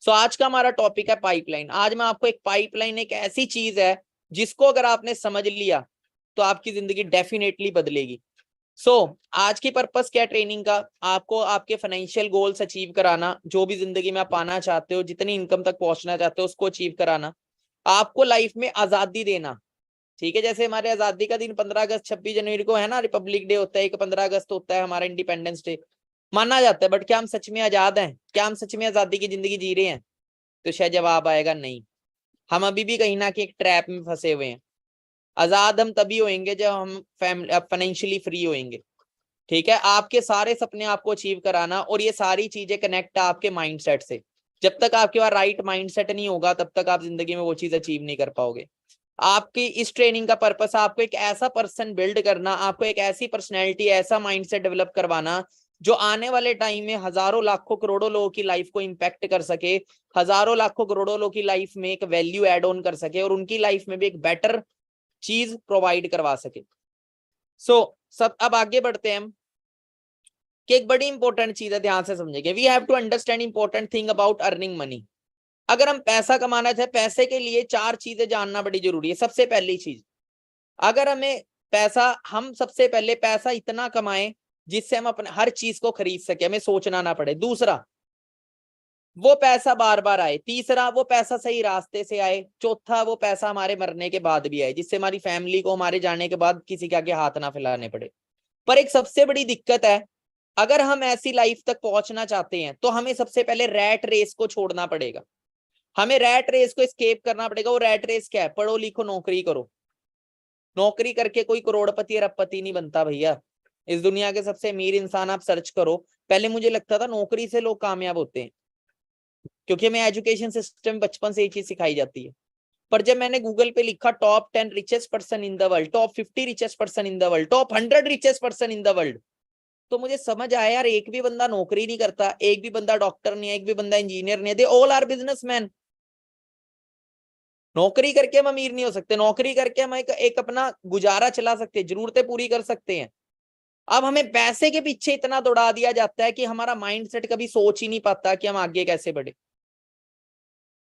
सो आज का हमारा टॉपिक है पाइपलाइन। आज मैं आपको एक पाइपलाइन, एक ऐसी चीज है जिसको अगर आपने समझ लिया तो आपकी जिंदगी डेफिनेटली बदलेगी। आज की पर्पस क्या है ट्रेनिंग का? आपको आपके फाइनेंशियल गोल्स अचीव कराना, जो भी जिंदगी में आप पाना चाहते हो, जितनी इनकम तक पहुंचना चाहते हो उसको अचीव कराना, आपको लाइफ में आजादी देना। ठीक है, जैसे हमारे आजादी का दिन 15 अगस्त 26 जनवरी को है ना, रिपब्लिक डे होता है, एक 15 अगस्त होता है हमारा इंडिपेंडेंस डे माना जाता है। बट क्या हम सच में आजाद हैं? क्या हम सच में आजादी की जिंदगी जी रहे हैं? तो शायद जवाब आएगा नहीं। हम अभी भी कहीं ना कहीं एक ट्रैप में फंसे हुए हैं। आजाद हम तभी होंगे जब हम फाइनेंशियली फ्री होंगे। ठीक है, आपके सारे सपने आपको अचीव कराना, और ये सारी चीजें कनेक्ट है आपके माइंडसेट से। जब तक आपके पास राइट माइंडसेट नहीं होगा तब तक आप जिंदगी में वो चीज अचीव नहीं कर पाओगे। आपकी इस ट्रेनिंग का पर्पस है आपको एक ऐसा पर्सन बिल्ड करना, आपको एक ऐसी पर्सनैलिटी, ऐसा माइंडसेट डेवलप करवाना जो आने वाले टाइम में हजारों लाखों करोड़ों लोगों की लाइफ को इंपैक्ट कर सके, हजारों लाखों करोड़ों लोगों की लाइफ में एक वैल्यू एड ऑन कर सके, और उनकी लाइफ में भी एक बेटर चीज प्रोवाइड करवा सके। सब अब आगे बढ़ते हैं हम कि एक बड़ी इंपॉर्टेंट चीज है, ध्यान से समझेंगे। We have to understand important thing about earning money. अगर हम पैसा कमाना चाहे, पैसे के लिए 4 चीजें जानना बड़ी जरूरी है। सबसे पहली चीज, अगर हमें पैसा, हम सबसे पहले पैसा इतना कमाएं जिससे हम अपने हर चीज को खरीद सके, हमें सोचना ना पड़े। दूसरा, वो पैसा बार बार आए। तीसरा, वो पैसा सही रास्ते से आए। चौथा, वो पैसा हमारे मरने के बाद भी आए, जिससे हमारी फैमिली को हमारे जाने के बाद किसी के आगे हाथ ना फैलाने पड़े। पर एक सबसे बड़ी दिक्कत है, अगर हम ऐसी लाइफ तक पहुंचना चाहते हैं तो हमें सबसे पहले रैट रेस को छोड़ना पड़ेगा। हमें रैट रेस को एस्केप करना पड़ेगा। वो रैट रेस क्या है? पढ़ो लिखो नौकरी करो। नौकरी करके कोई करोड़पति अरबपति नहीं बनता भैया। इस दुनिया के सबसे अमीर इंसान आप सर्च करो, पहले मुझे लगता था नौकरी से लोग कामयाब होते हैं, क्योंकि हमें एजुकेशन सिस्टम बचपन से ये चीज सिखाई जाती है। पर जब मैंने गूगल पे लिखा top 10 richest person in the world, top 50 richest person in the world, top 100 richest person in the world, तो मुझे समझ आया यार, एक भी बंदा नौकरी नहीं करता, एक भी बंदा डॉक्टर नहीं है, एक भी बंदा इंजीनियर नहीं है। They all are businessman. नौकरी करके हम अमीर नहीं हो सकते। नौकरी करके हम एक अपना गुजारा चला सकते हैं, जरूरतें पूरी कर सकते हैं। अब हमें पैसे के पीछे इतना दौड़ा दिया जाता है कि हमारा माइंडसेट कभी सोच ही नहीं पाता कि हम आगे कैसे बढ़े।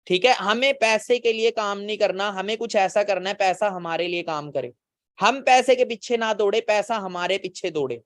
ठीक है, हमें पैसे के लिए काम नहीं करना, हमें कुछ ऐसा करना है पैसा हमारे लिए काम करे। हम पैसे के पीछे ना दौड़े, पैसा हमारे पीछे दौड़े।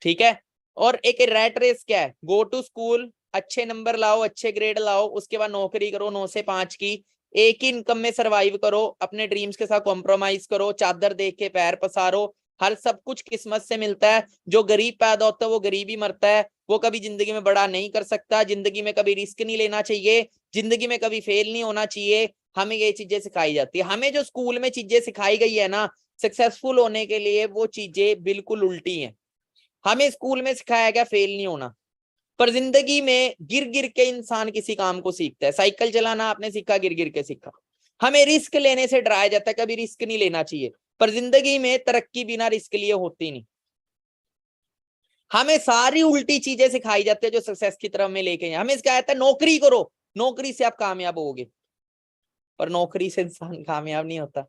ठीक है, और एक रैट रेस क्या है? गो टू स्कूल, अच्छे नंबर लाओ, अच्छे ग्रेड लाओ, उसके बाद नौकरी करो 9 से 5 की, एक ही इनकम में सरवाइव करो, अपने ड्रीम्स के साथ कॉम्प्रोमाइज करो, चादर देख के पैर पसारो। हर सब कुछ किस्मत से मिलता है। जो गरीब पैदा होता है वो गरीब ही मरता है। वो कभी जिंदगी में बड़ा नहीं कर सकता। जिंदगी में कभी रिस्क नहीं लेना चाहिए, जिंदगी में कभी फेल नहीं होना चाहिए। हमें ये चीजें सिखाई जाती है। हमें जो स्कूल में चीजें सिखाई गई है ना सक्सेसफुल होने के लिए, वो चीजें बिल्कुल उल्टी हैं। हमें स्कूल में सिखाया गया फेल नहीं होना, पर जिंदगी में गिर गिर के इंसान किसी काम को सीखता है। साइकिल चलाना आपने सीखा, गिर गिर के सीखा। हमें रिस्क लेने से डराया जाता है, कभी रिस्क नहीं लेना चाहिए। पर जिंदगी में तरक्की बिना रिस्क लिए होती नहीं। हमें सारी उल्टी चीजें सिखाई जाती है जो सक्सेस की तरफ में लेके जाए। हमें सिखाया जाता है नौकरी करो, नौकरी से आप कामयाब होगे, पर नौकरी से इंसान कामयाब नहीं होता।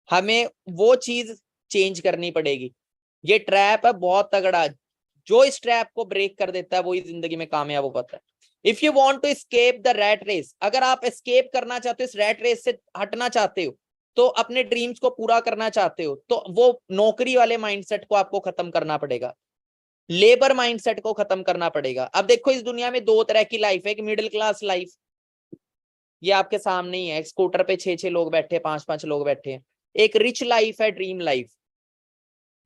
हमें वो चीज चेंज करनी पड़ेगी। ये ट्रैप है बहुत तगड़ा, जो इस ट्रैप को ब्रेक कर देता है वही जिंदगी में कामयाब हो पाता है। If you want to escape the rat race, अगर आप स्केप करना चाहते हो, इस रैट रेस से हटना चाहते हो, तो अपने ड्रीम्स को पूरा करना चाहते हो, तो वो नौकरी वाले माइंडसेट को आपको खत्म करना पड़ेगा। लेबर माइंडसेट को खत्म करना पड़ेगा। अब देखो, इस दुनिया में 2 तरह की लाइफ है। एक मिडिल क्लास लाइफ, ये आपके सामने ही है, स्कूटर पे 6-6 लोग बैठे, 5-5 लोग बैठे हैं। एक रिच लाइफ है, ड्रीम लाइफ।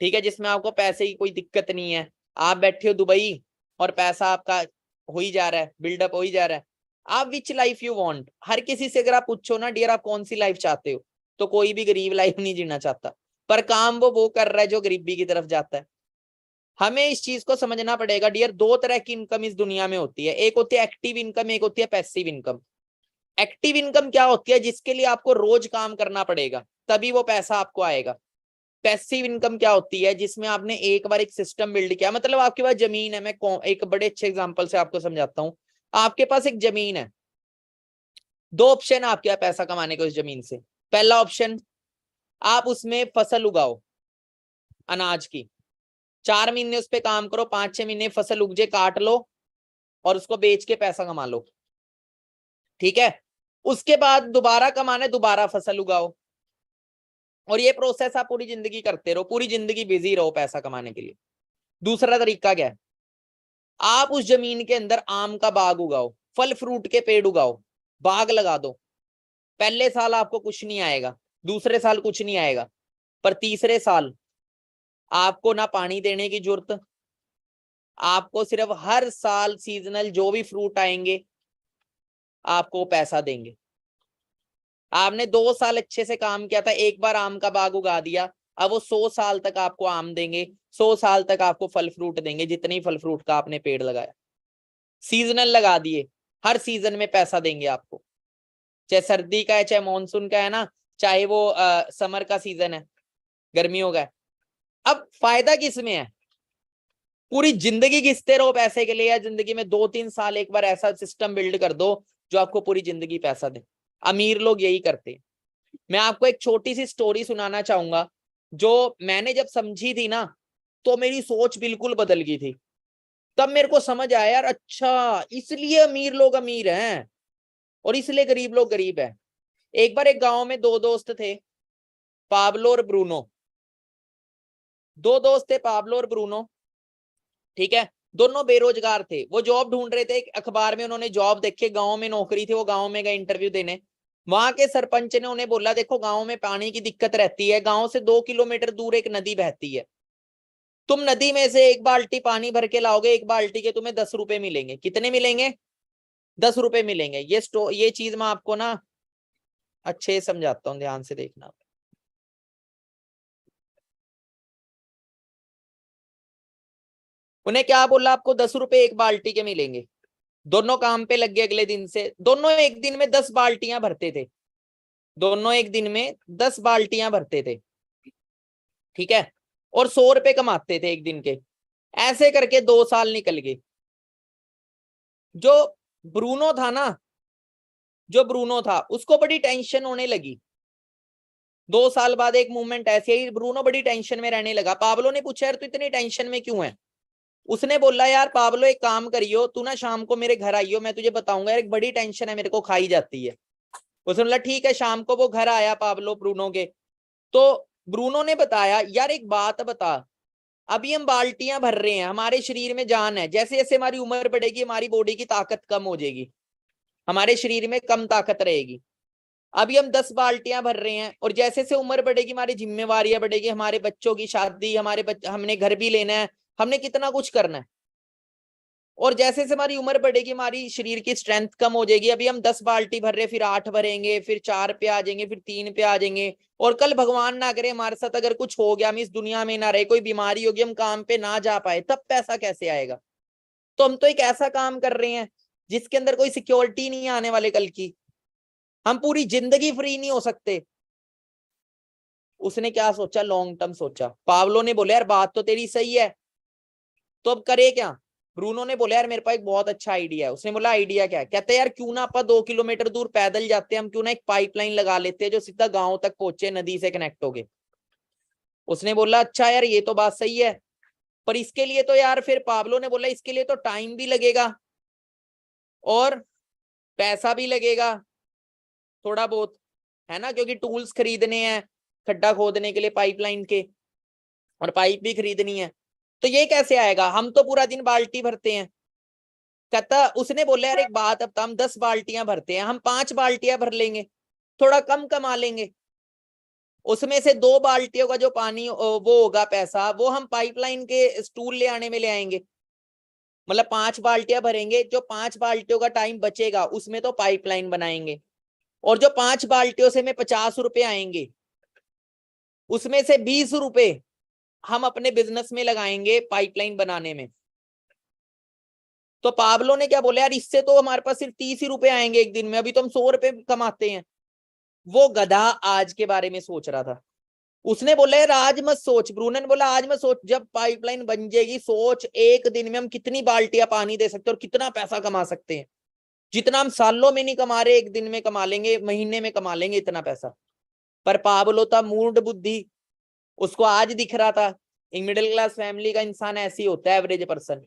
ठीक है, जिसमें आपको पैसे की कोई दिक्कत नहीं है। आप बैठे हो दुबई और पैसा आपका हो ही जा रहा है, बिल्डअप हो ही जा रहा है। आप विच लाइफ यू वांट, हर किसी से अगर आप पूछो ना डियर आप कौन सी लाइफ चाहते हो, तो कोई भी गरीब लाइफ नहीं जीना चाहता। पर काम वो कर रहा है जो गरीबी की तरफ जाता है। हमें इस चीज को समझना पड़ेगा डियर। 2 तरह की इनकम इस दुनिया में होती है, एक होती है एक्टिव इनकम, एक होती है पैसिव इनकम। एक्टिव इनकम क्या होती है? जिसके लिए आपको रोज काम करना पड़ेगा तभी वो पैसा आपको आएगा। पैसिव इनकम क्या होती है? जिसमें आपने एक बार एक सिस्टम बिल्ड किया, मतलब आपके पास जमीन है। मैं एक बड़े अच्छे एग्जांपल से आपको समझाता हूँ। आपके पास एक जमीन है, 2 ऑप्शन है आपके पास पैसा कमाने के उस जमीन से। पहला ऑप्शन, आप उसमें फसल उगाओ अनाज की, 4 महीने उस पर काम करो, 5-6 महीने फसल उग जाए काट लो, और उसको बेच के पैसा कमा लो, ठीक है। उसके बाद दोबारा कमाना है, दोबारा फसल उगाओ, और ये प्रोसेस आप पूरी जिंदगी करते रहो, पूरी जिंदगी बिजी रहो पैसा कमाने के लिए। दूसरा तरीका क्या है, आप उस जमीन के अंदर आम का बाग उगाओ, फल फ्रूट के पेड़ उगाओ, बाग लगा दो। पहले साल आपको कुछ नहीं आएगा, दूसरे साल कुछ नहीं आएगा, पर तीसरे साल आपको ना पानी देने की जरूरत, आपको सिर्फ हर साल सीजनल जो भी फ्रूट आएंगे आपको पैसा देंगे। आपने 2 साल अच्छे से काम किया था, एक बार आम का बाग उगा दिया, अब वो 100 साल तक आपको आम देंगे, 100 साल तक आपको फल फ्रूट देंगे, जितने फल फ्रूट का आपने पेड़ लगाया। सीजनल लगा दिए, हर सीजन में पैसा देंगे आपको, चाहे सर्दी का है चाहे मानसून का है ना, चाहे वो समर का सीजन है, गर्मियों का है। अब फायदा किस में है, पूरी जिंदगी घिसते रहो पैसे के लिए, या जिंदगी में 2-3 साल एक बार ऐसा सिस्टम बिल्ड कर दो जो आपको पूरी जिंदगी पैसा दे। अमीर लोग यही करते हैं। मैं आपको एक छोटी सी स्टोरी सुनाना चाहूंगा, जो मैंने जब समझी थी ना तो मेरी सोच बिल्कुल बदल गई थी। तब मेरे को समझ आया यार, अच्छा इसलिए अमीर लोग अमीर हैं और इसलिए गरीब लोग गरीब हैं। एक बार एक गांव में 2 दोस्त थे, पाब्लो और ब्रूनो। 2 दोस्त थे, पाब्लो और ब्रूनो, ठीक है। दोनों बेरोजगार थे, वो जॉब ढूंढ रहे थे। एक अखबार में उन्होंने जॉब देखे, गांव में नौकरी थी, वो गांव में गए इंटरव्यू देने। वहां के सरपंच ने उन्हें बोला, देखो गांव में पानी की दिक्कत रहती है, गांव से 2 किलोमीटर दूर एक नदी बहती है, तुम नदी में से 1 बाल्टी पानी भर के लाओगे, 1 बाल्टी के तुम्हें 10 रुपए मिलेंगे। कितने मिलेंगे? 10 रुपए मिलेंगे। ये चीज मैं आपको ना अच्छे से समझाता हूँ, ध्यान से देखना। उन्हें क्या बोला, आपको 10 रुपए 1 बाल्टी के मिलेंगे। दोनों काम पे लग गए, अगले दिन से दोनों एक दिन में 10 बाल्टियां भरते थे, दोनों एक दिन में 10 बाल्टियां भरते थे, ठीक है, और 100 रुपए कमाते थे एक दिन के। ऐसे करके 2 साल निकल गए। जो ब्रूनो था ना, जो ब्रूनो था उसको बड़ी टेंशन होने लगी। 2 साल बाद एक मूवमेंट ऐसी ही, ब्रूनो बड़ी टेंशन में रहने लगा। पाब्लो ने पूछा, यार तू इतनी टेंशन में क्यों है? उसने बोला, यार पाब्लो एक काम करियो, तू ना शाम को मेरे घर आइयो, मैं तुझे बताऊंगा, यार एक बड़ी टेंशन है मेरे को, खाई जाती है। उसने बोला ठीक है। शाम को वो घर आया पाब्लो ब्रूनो के, तो ब्रूनो ने बताया, यार एक बात बता, अभी हम बाल्टियां भर रहे हैं, हमारे शरीर में जान है, जैसे जैसे हमारी उम्र बढ़ेगी हमारी बॉडी की ताकत कम हो जाएगी, हमारे शरीर में कम ताकत रहेगी। अभी हम 10 बाल्टियां भर रहे हैं, और जैसे जैसे उम्र बढ़ेगी हमारी जिम्मेवारियां बढ़ेगी, हमारे बच्चों की शादी, हमने घर भी लेना है, हमने कितना कुछ करना है, और जैसे जैसे हमारी उम्र बढ़ेगी हमारी शरीर की स्ट्रेंथ कम हो जाएगी। अभी हम 10 बाल्टी भर रहे, फिर 8 भरेंगे, फिर 4 पे आ जाएंगे, फिर 3 पे आ जाएंगे, और कल भगवान ना करे हमारे साथ अगर कुछ हो गया, हम इस दुनिया में ना रहे, कोई बीमारी होगी, हम काम पे ना जा पाए, तब पैसा कैसे आएगा? तो हम तो एक ऐसा काम कर रहे हैं जिसके अंदर कोई सिक्योरिटी नहीं है आने वाले कल की, हम पूरी जिंदगी फ्री नहीं हो सकते। उसने क्या सोचा, लॉन्ग टर्म सोचा। पावलो ने बोला, यार बात तो तेरी सही है, तो अब करे क्या? ब्रूनो ने बोला, यार मेरे पास एक बहुत अच्छा आइडिया है। उसने बोला, आइडिया क्या है? कहते यार क्यों ना अपन 2 किलोमीटर दूर पैदल जाते हैं, हम क्यों ना एक पाइपलाइन लगा लेते हैं जो सीधा गांव तक पहुंचे, नदी से कनेक्ट हो गए। उसने बोला, अच्छा यार ये तो बात सही है, पर इसके लिए तो यार, फिर पाब्लो ने बोला, इसके लिए तो टाइम भी लगेगा और पैसा भी लगेगा थोड़ा बहुत, है ना, क्योंकि टूल्स खरीदने हैं खड्डा खोदने के लिए पाइपलाइन के, और पाइप भी खरीदनी है। तो ये कैसे आएगा, हम तो पूरा दिन बाल्टी भरते हैं। कहता, उसने बोला, यार एक बात, अब तो हम 10 बाल्टियां भरते हैं, हम 5 बाल्टियां भर लेंगे, थोड़ा कम कमा लेंगे। उसमें से 2 बाल्टियों का जो पानी वो होगा पैसा, वो हम पाइपलाइन के स्टूल ले आने में ले आएंगे। मतलब 5 बाल्टियां भरेंगे, जो 5 बाल्टियों का टाइम बचेगा उसमें तो पाइपलाइन बनाएंगे, और जो 5 बाल्टियों से हमें 50 रुपए आएंगे, उसमें से 20 रुपए हम अपने बिजनेस में लगाएंगे पाइपलाइन बनाने में। तो पाब्लो ने क्या बोला, यार इससे तो हमारे पास सिर्फ 30 ही रुपए आएंगे एक दिन में, अभी तो हम 100 रुपए कमाते हैं। वो गधा आज के बारे में सोच रहा था। उसने बोला, यार आज मत सोच, ब्रूनो ने बोला आज मत सोच, जब पाइपलाइन बन जाएगी सोच, एक दिन में हम कितनी बाल्टियां पानी दे सकते हैं और कितना पैसा कमा सकते हैं, जितना हम सालों में नहीं कमा रहे एक दिन में कमा लेंगे, महीने में कमा लेंगे इतना पैसा। पर पाब्लो था मूड बुद्धि, उसको आज दिख रहा था एक मिडिल क्लास फैमिली का इंसान ऐसी होता है, एवरेज पर्सन।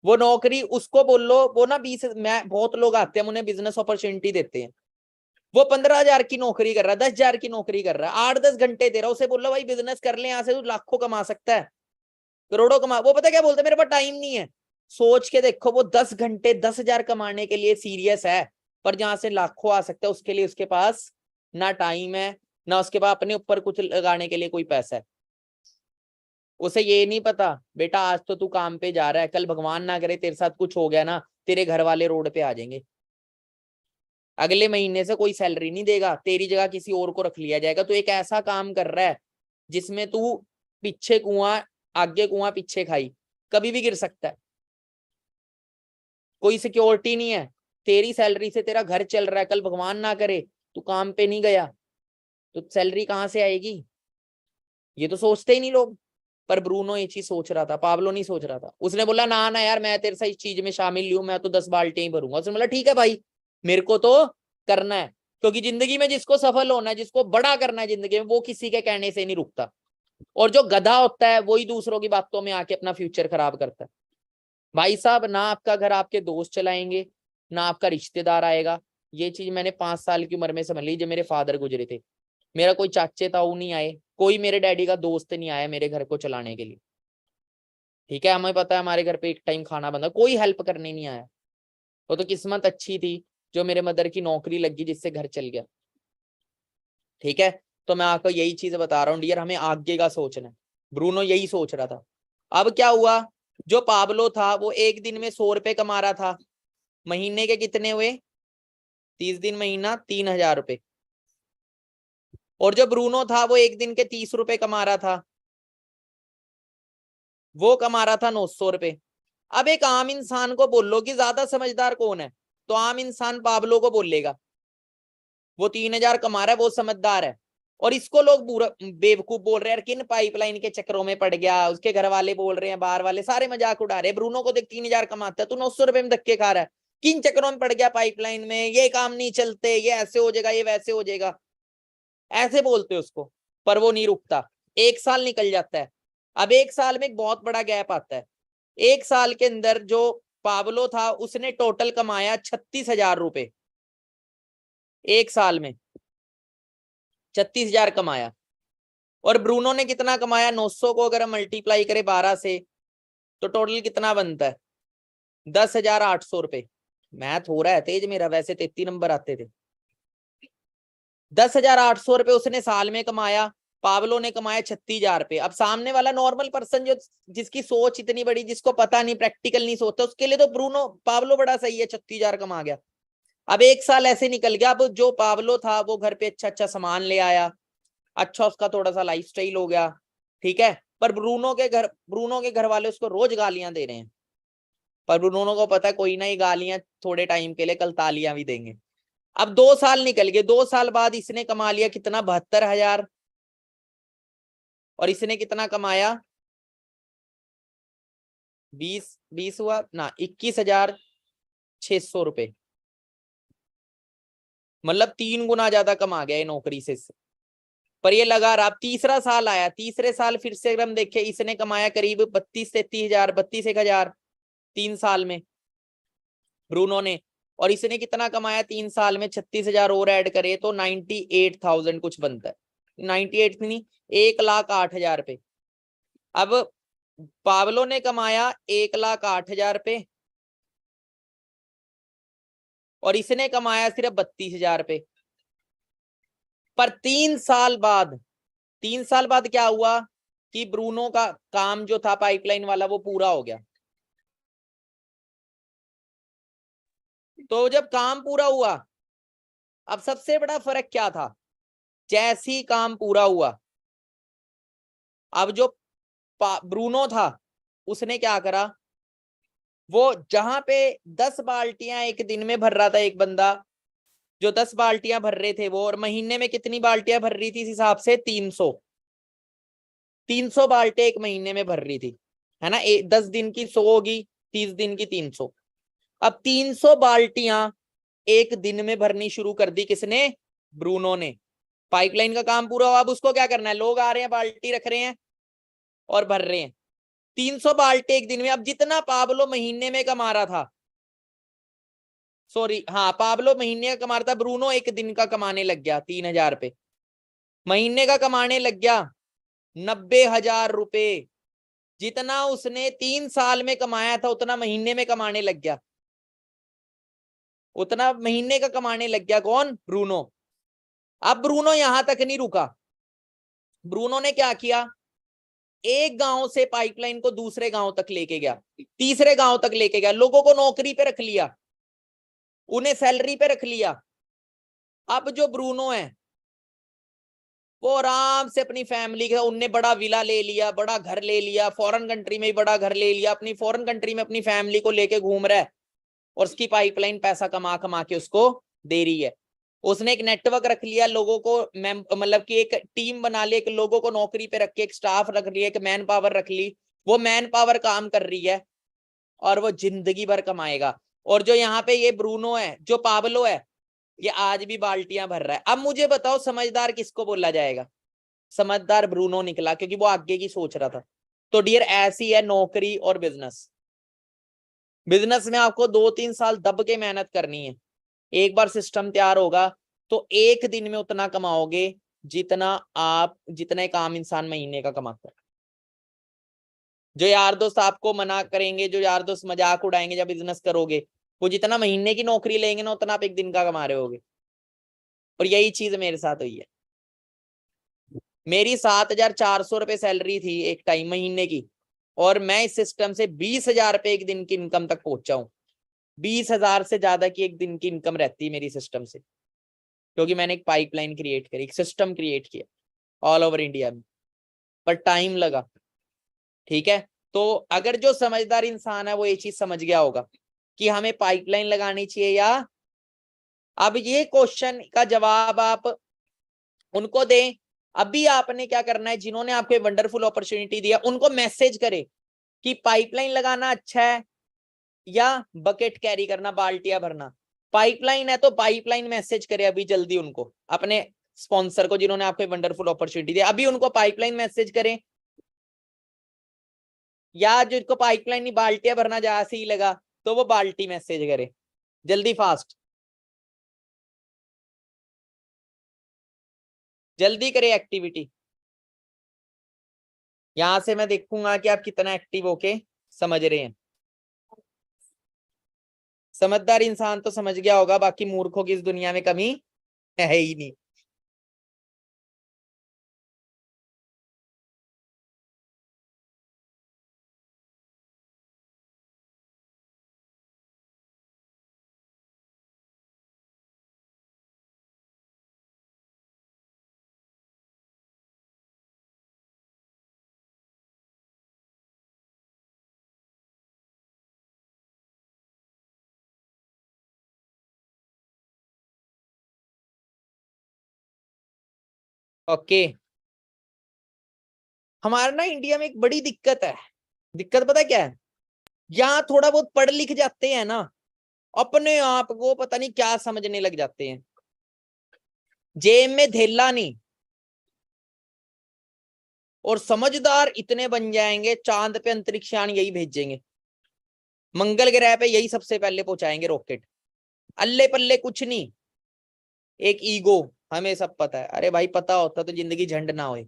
वो नौकरी उसको बोल लो, वो ना 20, मैं बहुत लोग आते हैं, उन्हें बिजनेस अपॉर्चुनिटी देते हैं, वो 15,000 की नौकरी कर रहा है, 10,000 की नौकरी कर रहा है, 8-10 घंटे दे रहा है, उसे बोल लो भाई बिजनेस कर ले, यहाँ से तू लाखों कमा सकता है, करोड़ों कमा, वो पता क्या बोलते हैं, मेरे पास टाइम नहीं है। सोच के देखो, वो 10 घंटे 10,000 कमाने के लिए सीरियस है, पर जहां से लाखों आ सकता है उसके लिए उसके पास ना टाइम है, ना उसके पास अपने ऊपर कुछ लगाने के लिए कोई पैसा है। उसे ये नहीं पता बेटा आज तो तू काम पे जा रहा है, कल भगवान ना करे तेरे साथ कुछ हो गया ना, तेरे घर वाले रोड पे आ जाएंगे, अगले महीने से कोई सैलरी नहीं देगा, तेरी जगह किसी और को रख लिया जाएगा। तो एक ऐसा काम कर रहा है जिसमें तू पीछे कुआं, आगे कुआं पीछे खाई, कभी भी गिर सकता है, कोई सिक्योरिटी नहीं है, तेरी सैलरी से तेरा घर चल रहा है, कल भगवान ना करे तू काम पे नहीं गया तो सैलरी कहां से आएगी, ये तो सोचते ही नहीं लोग। पर ब्रूनो ये चीज सोच रहा था, पाब्लो नहीं सोच रहा था। उसने बोला ना ना यार, मैं तेरे से इस चीज में शामिल हूं, मैं तो 10 बाल्टियां ही भरूंगा। उसने बोला ठीक है भाई, मेरे को तो करना है, क्योंकि जिंदगी में जिसको सफल होना है, जिसको बड़ा करना है जिंदगी में, वो किसी के कहने से नहीं रुकता, और जो गधा होता है वही दूसरों की बातों में आके अपना फ्यूचर खराब करता है। भाई साहब, ना आपका घर आपके दोस्त चलाएंगे, ना आपका रिश्तेदार आएगा। ये चीज मैंने 5 साल की उम्र में समझ ली, जब मेरे फादर गुजरे थे। मेरा कोई चाचे ताऊ नहीं आए, कोई मेरे डैडी का दोस्त नहीं आया मेरे घर को चलाने के लिए। ठीक है, हमें पता है हमारे घर पे एक टाइम खाना बंदा, कोई हेल्प करने नहीं आया। वो तो किस्मत अच्छी थी जो मेरे मदर की नौकरी लगी, जिससे घर चल गया। ठीक है, तो मैं आपको यही चीज बता रहा हूँ डियर, हमें आगे का सोचना है। ब्रूनो यही सोच रहा था। अब क्या हुआ, जो पाब्लो था वो एक दिन में 100 रुपए कमा रहा था, महीने के कितने हुए, 30 दिन महीना, 3,000 रुपए। और जो ब्रूनो था वो एक दिन के 30 रुपए कमा रहा था, वो कमा रहा था 900 रुपए। अब एक आम इंसान को बोलो कि ज्यादा समझदार कौन है, तो आम इंसान पाब्लो को बोलेगा, वो 3,000 कमा रहा है, वो समझदार है। और इसको लोग पूरा बेवकूफ बोल रहे हैं, किन पाइपलाइन के चक्करों में पड़ गया, उसके घर वाले बोल रहे हैं, बाहर वाले सारे मजाक उड़ा रहे हैं, ब्रूनो को देख 3,000 कमाता है, तू 900 रुपए में धक्के खा रहा है, किन चक्करों में पड़ गया पाइपलाइन में, ये काम नहीं चलते, ये ऐसे हो जाएगा, ये वैसे हो जाएगा, ऐसे बोलते उसको। पर वो नहीं रुकता, 1 साल निकल जाता है। अब 1 साल में एक बहुत बड़ा गैप आता है। 1 साल के अंदर जो पाब्लो था उसने टोटल कमाया 36,000 रुपए, 1 साल में 36,000 कमाया। और ब्रूनो ने कितना कमाया, 900 को अगर हम मल्टीप्लाई करें 12 से, तो टोटल कितना बनता है, 10,800 रुपए। मैथ हो रहा है तेज मेरा, वैसे 33 नंबर आते थे। 10,800 रुपए उसने साल में कमाया, पाब्लो ने कमाया 36,000 रुपए। अब सामने वाला नॉर्मल पर्सन जो, जिसकी सोच इतनी बड़ी, जिसको पता नहीं, प्रैक्टिकल नहीं सोचता, उसके लिए तो ब्रूनो पाब्लो बड़ा सही है, 36,000 कमा गया। अब 1 साल ऐसे निकल गया, अब जो पाब्लो था वो घर पे अच्छा अच्छा सामान ले आया, अच्छा उसका थोड़ा सा लाइफस्टाइल हो गया। ठीक है, पर ब्रूनो के घर वाले उसको रोज गालियां दे रहे हैं, पर ब्रूनो को पता है कोई ना, ही गालियां थोड़े टाइम के लिए, कल तालियां भी देंगे। अब 2 साल निकल गए, 2 साल बाद इसने कमा लिया कितना, 72,000। और इसने कितना कमाया, 20 हुआ ना, 21,600 रुपए। मतलब 3 गुना ज्यादा कमा गया ये नौकरी से। पर ये लगा रहा। अब तीसरा साल आया, तीसरे साल फिर से अगर हम देखें, इसने कमाया करीब 32-33 हजार, 32,000 3 साल में ब्रूनो ने। और इसने कितना कमाया 3 साल में, 36,000 और ऐड करे तो 98,000 कुछ बनता है, 98 नहीं, 1,08,000 रुपए। अब पाब्लो ने कमाया 1,08,000 रुपए, और इसने कमाया सिर्फ 32,000 रुपए। पर 3 साल बाद क्या हुआ कि ब्रूनो का काम जो था पाइपलाइन वाला वो पूरा हो गया। तो जब काम पूरा हुआ, अब सबसे बड़ा फर्क क्या था, जैसे ही काम पूरा हुआ, अब जो ब्रूनो था उसने क्या करा, वो जहां पे 10 बाल्टियां एक दिन में भर रहा था एक बंदा, जो 10 बाल्टियां भर रहे थे वो, और महीने में कितनी बाल्टियां भर रही थी इस हिसाब से, 300 बाल्टियां एक महीने में भर रही थी, है ना। 10 दिन की 100 होगी, 30 दिन की 300। अब 300 बाल्टियां एक दिन में भरनी शुरू कर दी किसने, ब्रूनो ने। पाइपलाइन का काम पूरा हुआ, अब उसको क्या करना है, लोग आ रहे हैं बाल्टी रख रहे हैं और भर रहे हैं। 300 बाल्टी एक दिन में। अब जितना पाब्लो महीने में कमा रहा था, सॉरी हाँ, पाब्लो महीने का कमा रहा था, ब्रूनो एक दिन का कमाने लग गया 3000 पे, महीने का कमाने लग गया 90,000 रुपए। जितना उसने 3 साल में कमाया था उतना महीने में कमाने लग गया, उतना महीने का कमाने लग गया। कौन? ब्रूनो। अब ब्रूनो यहां तक नहीं रुका, ब्रूनो ने क्या किया, एक गांव से पाइपलाइन को दूसरे गांव तक लेके गया, तीसरे गांव तक लेके गया, लोगों को नौकरी पे रख लिया, उन्हें सैलरी पे रख लिया। अब जो ब्रूनो है वो आराम से अपनी फैमिली के, उनने बड़ा विला ले लिया, बड़ा घर ले लिया, फॉरेन कंट्री में बड़ा घर ले लिया, अपनी फॉरेन कंट्री में अपनी फैमिली को लेके घूम रहा है, और उसकी पाइपलाइन पैसा कमा कमा के उसको दे रही है। उसने एक नेटवर्क रख लिया, लोगों को मतलब कि एक टीम बना ली, एक लोगों को नौकरी पे रख के, एक स्टाफ रख लिया, एक मैन पावर रख ली, वो मैन पावर काम कर रही है और वो जिंदगी भर कमाएगा। और जो यहाँ पे ये ब्रूनो है, जो पाब्लो है, ये आज भी बाल्टियां भर रहा है। अब मुझे बताओ समझदार किसको बोला जाएगा? समझदार ब्रूनो निकला, क्योंकि वो आगे की सोच रहा था। तो डियर ऐसी है नौकरी और बिजनेस। बिजनेस में आपको 2-3 साल दब के मेहनत करनी है, एक बार सिस्टम तैयार होगा तो एक दिन में उतना कमाओगे जितना एक आम इंसान महीने का कमाता है। जो यार दोस्त आपको मना करेंगे, जो यार दोस्त मजाक उड़ाएंगे जब बिजनेस करोगे, वो जितना महीने की नौकरी लेंगे ना, उतना आप एक दिन का कमा रहे होगे। और यही चीज मेरे साथ हुई है। मेरी 7,400 रुपए सैलरी थी एक टाइम महीने की, और मैं इस सिस्टम से 20,000 रुपए एक दिन की इनकम तक पहुंचा हूं। 20,000 से ज्यादा की एक दिन की इनकम रहती है मेरी सिस्टम से, क्योंकि मैंने एक पाइपलाइन क्रिएट करी, एक सिस्टम क्रिएट किया ऑल ओवर इंडिया में, पर टाइम लगा। ठीक है, तो अगर जो समझदार इंसान है वो ये चीज समझ गया होगा कि हमें पाइपलाइन लगानी चाहिए या, अब ये क्वेश्चन का जवाब आप उनको दें। अभी आपने क्या करना है, जिन्होंने आपको वंडरफुल अपॉर्चुनिटी दिया उनको मैसेज करें कि पाइपलाइन लगाना अच्छा है या बकेट कैरी करना, बाल्टियां भरना। पाइपलाइन है तो पाइपलाइन मैसेज करे अभी जल्दी उनको, अपने स्पॉन्सर को जिन्होंने आपको वंडरफुल अपॉर्चुनिटी दी, अभी उनको पाइपलाइन मैसेज करें। या जिसको पाइपलाइन नहीं बाल्टियां भरना जहां से ही लगा तो वो बाल्टी मैसेज करे जल्दी, फास्ट जल्दी करे एक्टिविटी। यहां से मैं देखूंगा कि आप कितना एक्टिव होके समझ रहे हैं। समझदार इंसान तो समझ गया होगा, बाकी मूर्खों की इस दुनिया में कमी है ही नहीं। ओके, हमारा ना इंडिया में एक बड़ी दिक्कत है। दिक्कत पता क्या है, यहाँ थोड़ा बहुत पढ़ लिख जाते हैं ना, अपने आप को पता नहीं क्या समझने लग जाते हैं, जेब में धेला नहीं, और समझदार इतने बन जाएंगे चांद पे अंतरिक्ष यान यही भेजेंगे, मंगल ग्रह पे यही सबसे पहले पहुंचाएंगे रॉकेट। अल्ले पल्ले कुछ नहीं, एक ईगो, हमें सब पता है। अरे भाई पता होता तो जिंदगी झंड ना होए,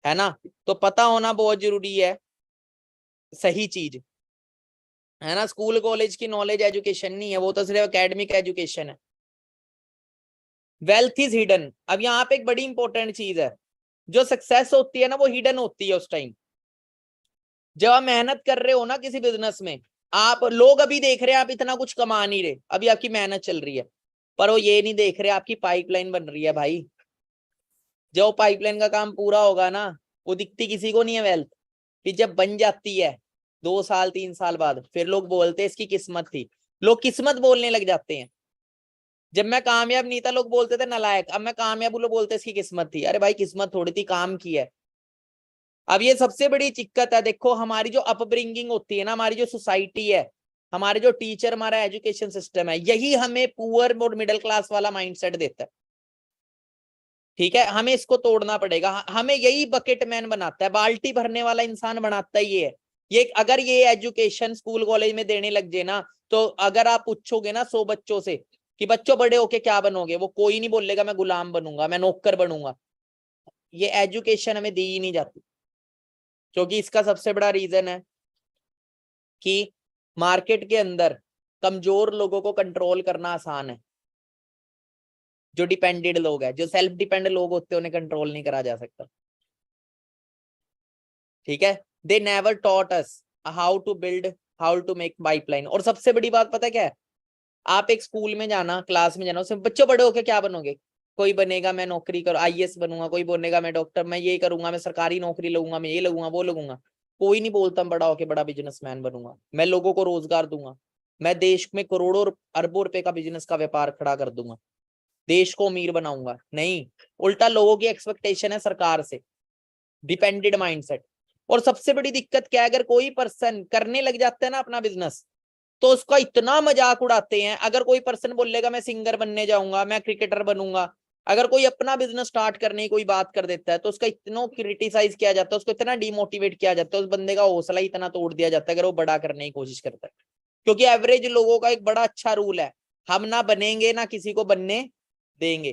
है ना? तो पता होना बहुत जरूरी है, सही चीज, है ना? स्कूल कॉलेज की नॉलेज एजुकेशन नहीं है, वो तो सिर्फ एकेडमिक एजुकेशन है। Wealth is hidden. अब यहाँ पे एक बड़ी इंपॉर्टेंट चीज है, जो सक्सेस होती है ना वो हिडन होती है उस टाइम जब आप मेहनत कर रहे हो ना किसी बिजनेस में। आप लोग अभी देख रहे हैं आप इतना कुछ कमा नहीं रहे, अभी आपकी मेहनत चल रही है, पर वो ये नहीं देख रहे आपकी पाइपलाइन बन रही है भाई। जब पाइपलाइन का काम पूरा होगा ना, वो दिखती किसी को नहीं है वेल्थ, फिर जब बन जाती है 2 साल 3 साल बाद, फिर लोग बोलते हैं इसकी किस्मत थी। लोग किस्मत बोलने लग जाते हैं। जब मैं कामयाब नहीं था लोग बोलते थे नालायक, अब मैं कामयाब हूं लोग बोलते इसकी किस्मत थी। अरे भाई किस्मत थोड़ी थी, काम की है। अब ये सबसे बड़ी दिक्कत है, देखो हमारी जो अपब्रिंगिंग होती है ना, हमारी जो सोसाइटी है, हमारे जो टीचर, हमारा एजुकेशन सिस्टम है, यही हमें पुअर और मिडिल क्लास वाला माइंडसेट देता है। ठीक है, हमें इसको तोड़ना पड़ेगा, हमें यही बकेट मैन बनाता है, बाल्टी भरने वाला इंसान बनाता ही ये है। ये अगर ये एजुकेशन स्कूल कॉलेज में देने लग जाए ना, तो अगर आप पूछोगे ना 100 बच्चों से कि बच्चों बड़े होके क्या बनोगे, वो कोई नहीं बोलेगा मैं गुलाम बनूंगा, मैं नौकर बनूंगा। ये एजुकेशन हमें दी ही नहीं जाती, क्योंकि इसका सबसे बड़ा रीजन है कि मार्केट के अंदर कमजोर लोगों को कंट्रोल करना आसान है। जो डिपेंडेड लोग हैं, जो सेल्फ डिपेंड लोग होते हैं, उन्हें कंट्रोल नहीं करा जा सकता। ठीक है, they never taught us how to build, how to make pipeline. और सबसे बड़ी बात पता क्या है, आप एक स्कूल में जाना, क्लास में जाना, उसमें बच्चों बड़े होके क्या बनोगे, कोई बनेगा मैं नौकरी करूँ IAS बनूंगा, कोई बोलेगा मैं डॉक्टर, मैं ये करूंगा, मैं सरकारी नौकरी लगूंगा, मैं ये लगूंगा वो लगूंगा। कोई नहीं बोलता मैं बड़ा होके बड़ा बिजनेसमैन बनूंगा, मैं लोगों को रोजगार दूंगा, मैं देश में करोड़ों अरबों रुपए का बिजनेस का व्यापार खड़ा कर दूंगा, देश को अमीर बनाऊंगा। नहीं, उल्टा लोगों की एक्सपेक्टेशन है सरकार से, डिपेंडेड माइंडसेट। और सबसे बड़ी दिक्कत क्या है, अगर कोई पर्सन करने लग जाता है ना अपना बिजनेस, तो उसका इतना मजाक उड़ाते हैं। अगर कोई पर्सन बोलेगा मैं सिंगर बनने जाऊंगा, मैं क्रिकेटर बनूंगा, अगर कोई अपना बिजनेस स्टार्ट करने की कोई बात कर देता है, तो उसका इतना क्रिटिसाइज किया जाता है, उसको इतना डिमोटिवेट किया जाता है, उस बंदे का हौसला इतना तोड़ दिया जाता है अगर वो बड़ा करने की कोशिश करता है। क्योंकि एवरेज लोगों का एक बड़ा अच्छा रूल है, हम ना बनेंगे ना किसी को बनने देंगे।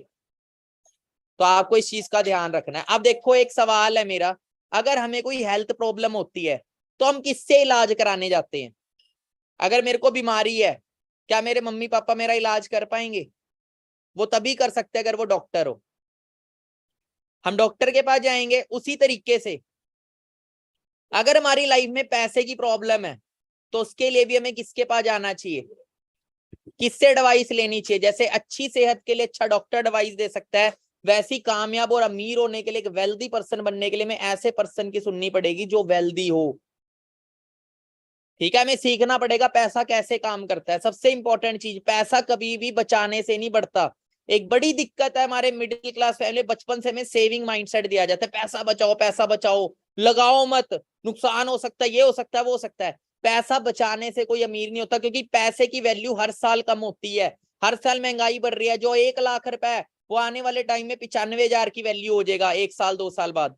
तो आपको इस चीज का ध्यान रखना है। अब देखो, एक सवाल है मेरा, अगर हमें कोई हेल्थ प्रॉब्लम होती है तो हम किससे इलाज कराने जाते हैं? अगर मेरे को बीमारी है, क्या मेरे मम्मी पापा मेरा इलाज कर पाएंगे? वो तभी कर सकते हैं अगर वो डॉक्टर हो। हम डॉक्टर के पास जाएंगे। उसी तरीके से अगर हमारी लाइफ में पैसे की प्रॉब्लम है, तो उसके लिए भी हमें किसके पास जाना चाहिए, किससे एडवाइस लेनी चाहिए? जैसे अच्छी सेहत के लिए अच्छा डॉक्टर एडवाइस दे सकता है, वैसी कामयाब और अमीर होने के लिए, एक वेल्दी पर्सन बनने के लिए, हमें ऐसे पर्सन की सुननी पड़ेगी जो वेल्दी हो। ठीक है, हमें सीखना पड़ेगा पैसा कैसे काम करता है। सबसे इंपॉर्टेंट चीज, पैसा कभी भी बचाने से नहीं बढ़ता। एक बड़ी दिक्कत है हमारे मिडिल क्लास फैमिली, बचपन से हमें सेविंग माइंडसेट दिया जाता है, पैसा बचाओ, लगाओ मत, नुकसान हो सकता है, ये हो सकता है, वो हो सकता है। पैसा बचाने से कोई अमीर नहीं होता, क्योंकि पैसे की वैल्यू हर साल कम होती है। हर साल महंगाई बढ़ रही है। जो 1 लाख रुपए है, वो आने वाले टाइम में 95,000 की वैल्यू हो जाएगा, 1 साल 2 साल बाद।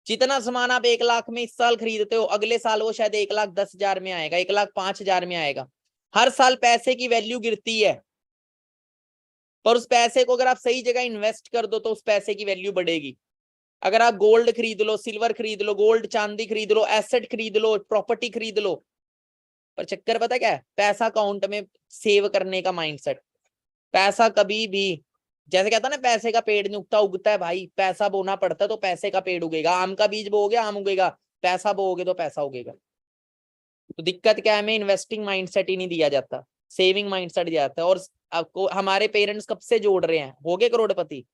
जितना सामान आप 1 लाख में इस साल खरीदते हो, अगले साल वो शायद 1,10,000 में आएगा, 1,05,000 में आएगा। हर साल पैसे की वैल्यू गिरती है, पर उस पैसे को अगर आप सही जगह इन्वेस्ट कर दो तो उस पैसे की वैल्यू बढ़ेगी। अगर आप गोल्ड खरीद लो, सिल्वर खरीद लो, गोल्ड चांदी खरीद लो, एसेट खरीद लो, प्रॉपर्टी खरीद लो, पर चक्कर पता क्या है, पैसा अकाउंट में सेव करने का माइंडसेट। पैसा कभी भी, जैसे कहता ना पैसे का पेड़ नहीं उगता, उगता है भाई, पैसा बोना पड़ता है तो पैसे का पेड़ उगेगा। आम का बीज बोओगे आम उगेगा, पैसा बोओगे तो पैसा उगेगा। तो दिक्कत क्या है, हमें इन्वेस्टिंग माइंडसेट ही नहीं दिया जाता, सेविंग माइंडसेट दिया जाता है। और आपको हमारे पेरेंट्स कब से जोड़ रहे हैं, हो गए करोड़पति,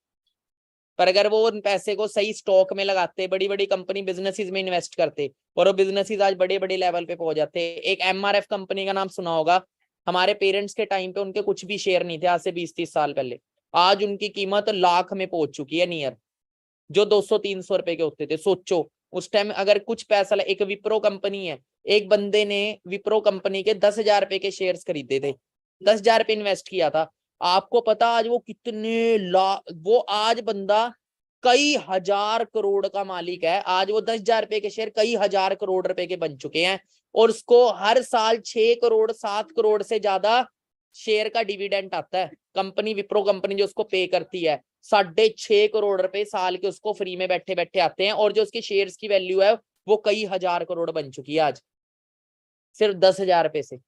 पर अगर वो उन पैसे को सही स्टॉक में लगाते, बड़ी बड़ी कंपनी बिजनेसेस में इन्वेस्ट करते, और वो बिजनेसेस आज बड़े बड़े लेवल पे पहुंच जाते। एक MRF कंपनी का नाम सुना होगा, हमारे पेरेंट्स के टाइम पे उनके कुछ भी शेयर नहीं थे, आज से 20-30 साल पहले। आज उनकी कीमत लाख में पहुंच चुकी है, नियर, जो 200-300 रुपए के होते थे। सोचो उस टाइम अगर कुछ पैसा, एक विप्रो कंपनी है, एक बंदे ने विप्रो कंपनी के 10,000 रुपए के शेयर खरीदे थे, 10,000 रुपए इन्वेस्ट किया था। आपको पता आज वो कितने वो आज बंदा कई हजार करोड़ का मालिक है। आज वो 10,000 रुपए के शेयर कई हजार करोड़ रुपए के बन चुके हैं, और उसको हर साल 6 करोड़ 7 करोड़ से ज्यादा शेयर का डिविडेंड आता है। कंपनी विप्रो कंपनी जो उसको पे करती है, 6.5 करोड़ रुपए साल के उसको फ्री में बैठे बैठे आते हैं, और जो उसके शेयर्स की वैल्यू है वो कई हजार करोड़ बन चुकी है आज, सिर्फ 10,000 रुपए से।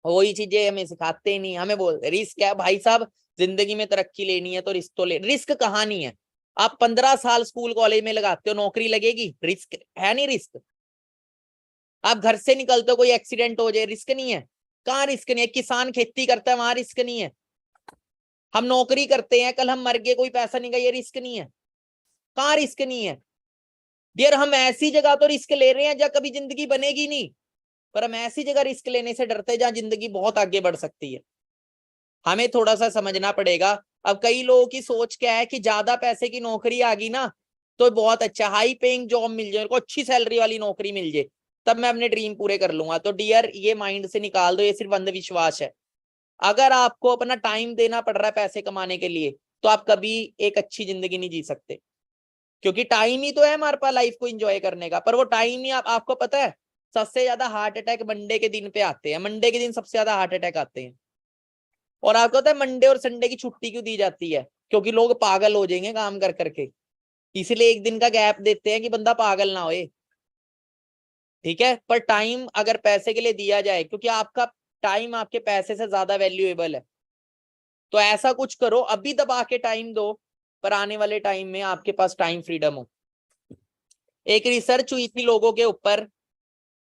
वही चीजें हमें सिखाते ही नहीं, हमें बोलते रिस्क है भाई साहब, जिंदगी में तरक्की लेनी है तो रिस्क तो ले। रिस्क कहाँ नहीं है, आप 15 साल स्कूल कॉलेज में लगाते हो, नौकरी लगेगी, रिस्क है नहीं रिस्क। आप घर से निकलते हो, कोई एक्सीडेंट हो जाए, रिस्क नहीं है? कहाँ रिस्क नहीं है? किसान खेती करता है, वहां रिस्क नहीं है? हम नौकरी करते हैं, कल हम मर गए, कोई पैसा नहीं गया, ये रिस्क नहीं है? कहाँ रिस्क नहीं है डियर? हम ऐसी जगह तो रिस्क ले रहे हैं जहां कभी जिंदगी बनेगी नहीं, पर हम ऐसी जगह रिस्क लेने से डरते हैं जहां जिंदगी बहुत आगे बढ़ सकती है। हमें थोड़ा सा समझना पड़ेगा। अब कई लोगों की सोच क्या है कि ज्यादा पैसे की नौकरी आ गई ना तो बहुत अच्छा, हाई पेइंग जॉब मिल जाए, अच्छी सैलरी वाली नौकरी मिल जाए, तब मैं अपने ड्रीम पूरे कर लूंगा। तो डियर ये माइंड से निकाल दो, ये सिर्फ अंधविश्वास है। अगर आपको अपना टाइम देना पड़ रहा है पैसे कमाने के लिए, तो आप कभी एक अच्छी जिंदगी नहीं जी सकते। क्योंकि टाइम ही तो है हमारे पास लाइफ को एंजॉय करने का, पर वो टाइम ही आपको पता है सबसे ज्यादा हार्ट अटैक मंडे के दिन पे आते हैं। मंडे के दिन सबसे ज्यादा हार्ट अटैक आते हैं। और आपको पता है मंडे और संडे की छुट्टी क्यों दी जाती है? क्योंकि लोग पागल हो जाएंगे काम कर करके, इसलिए एक दिन का गैप देते हैं कि बंदा पागल ना होए। ठीक है, पर टाइम अगर पैसे के लिए दिया जाए, क्योंकि आपका टाइम आपके पैसे से ज्यादा वैल्यूएबल है, तो ऐसा कुछ करो अभी दबा के टाइम दो, पर आने वाले टाइम में आपके पास टाइम फ्रीडम हो। एक रिसर्च हुई थी लोगों के ऊपर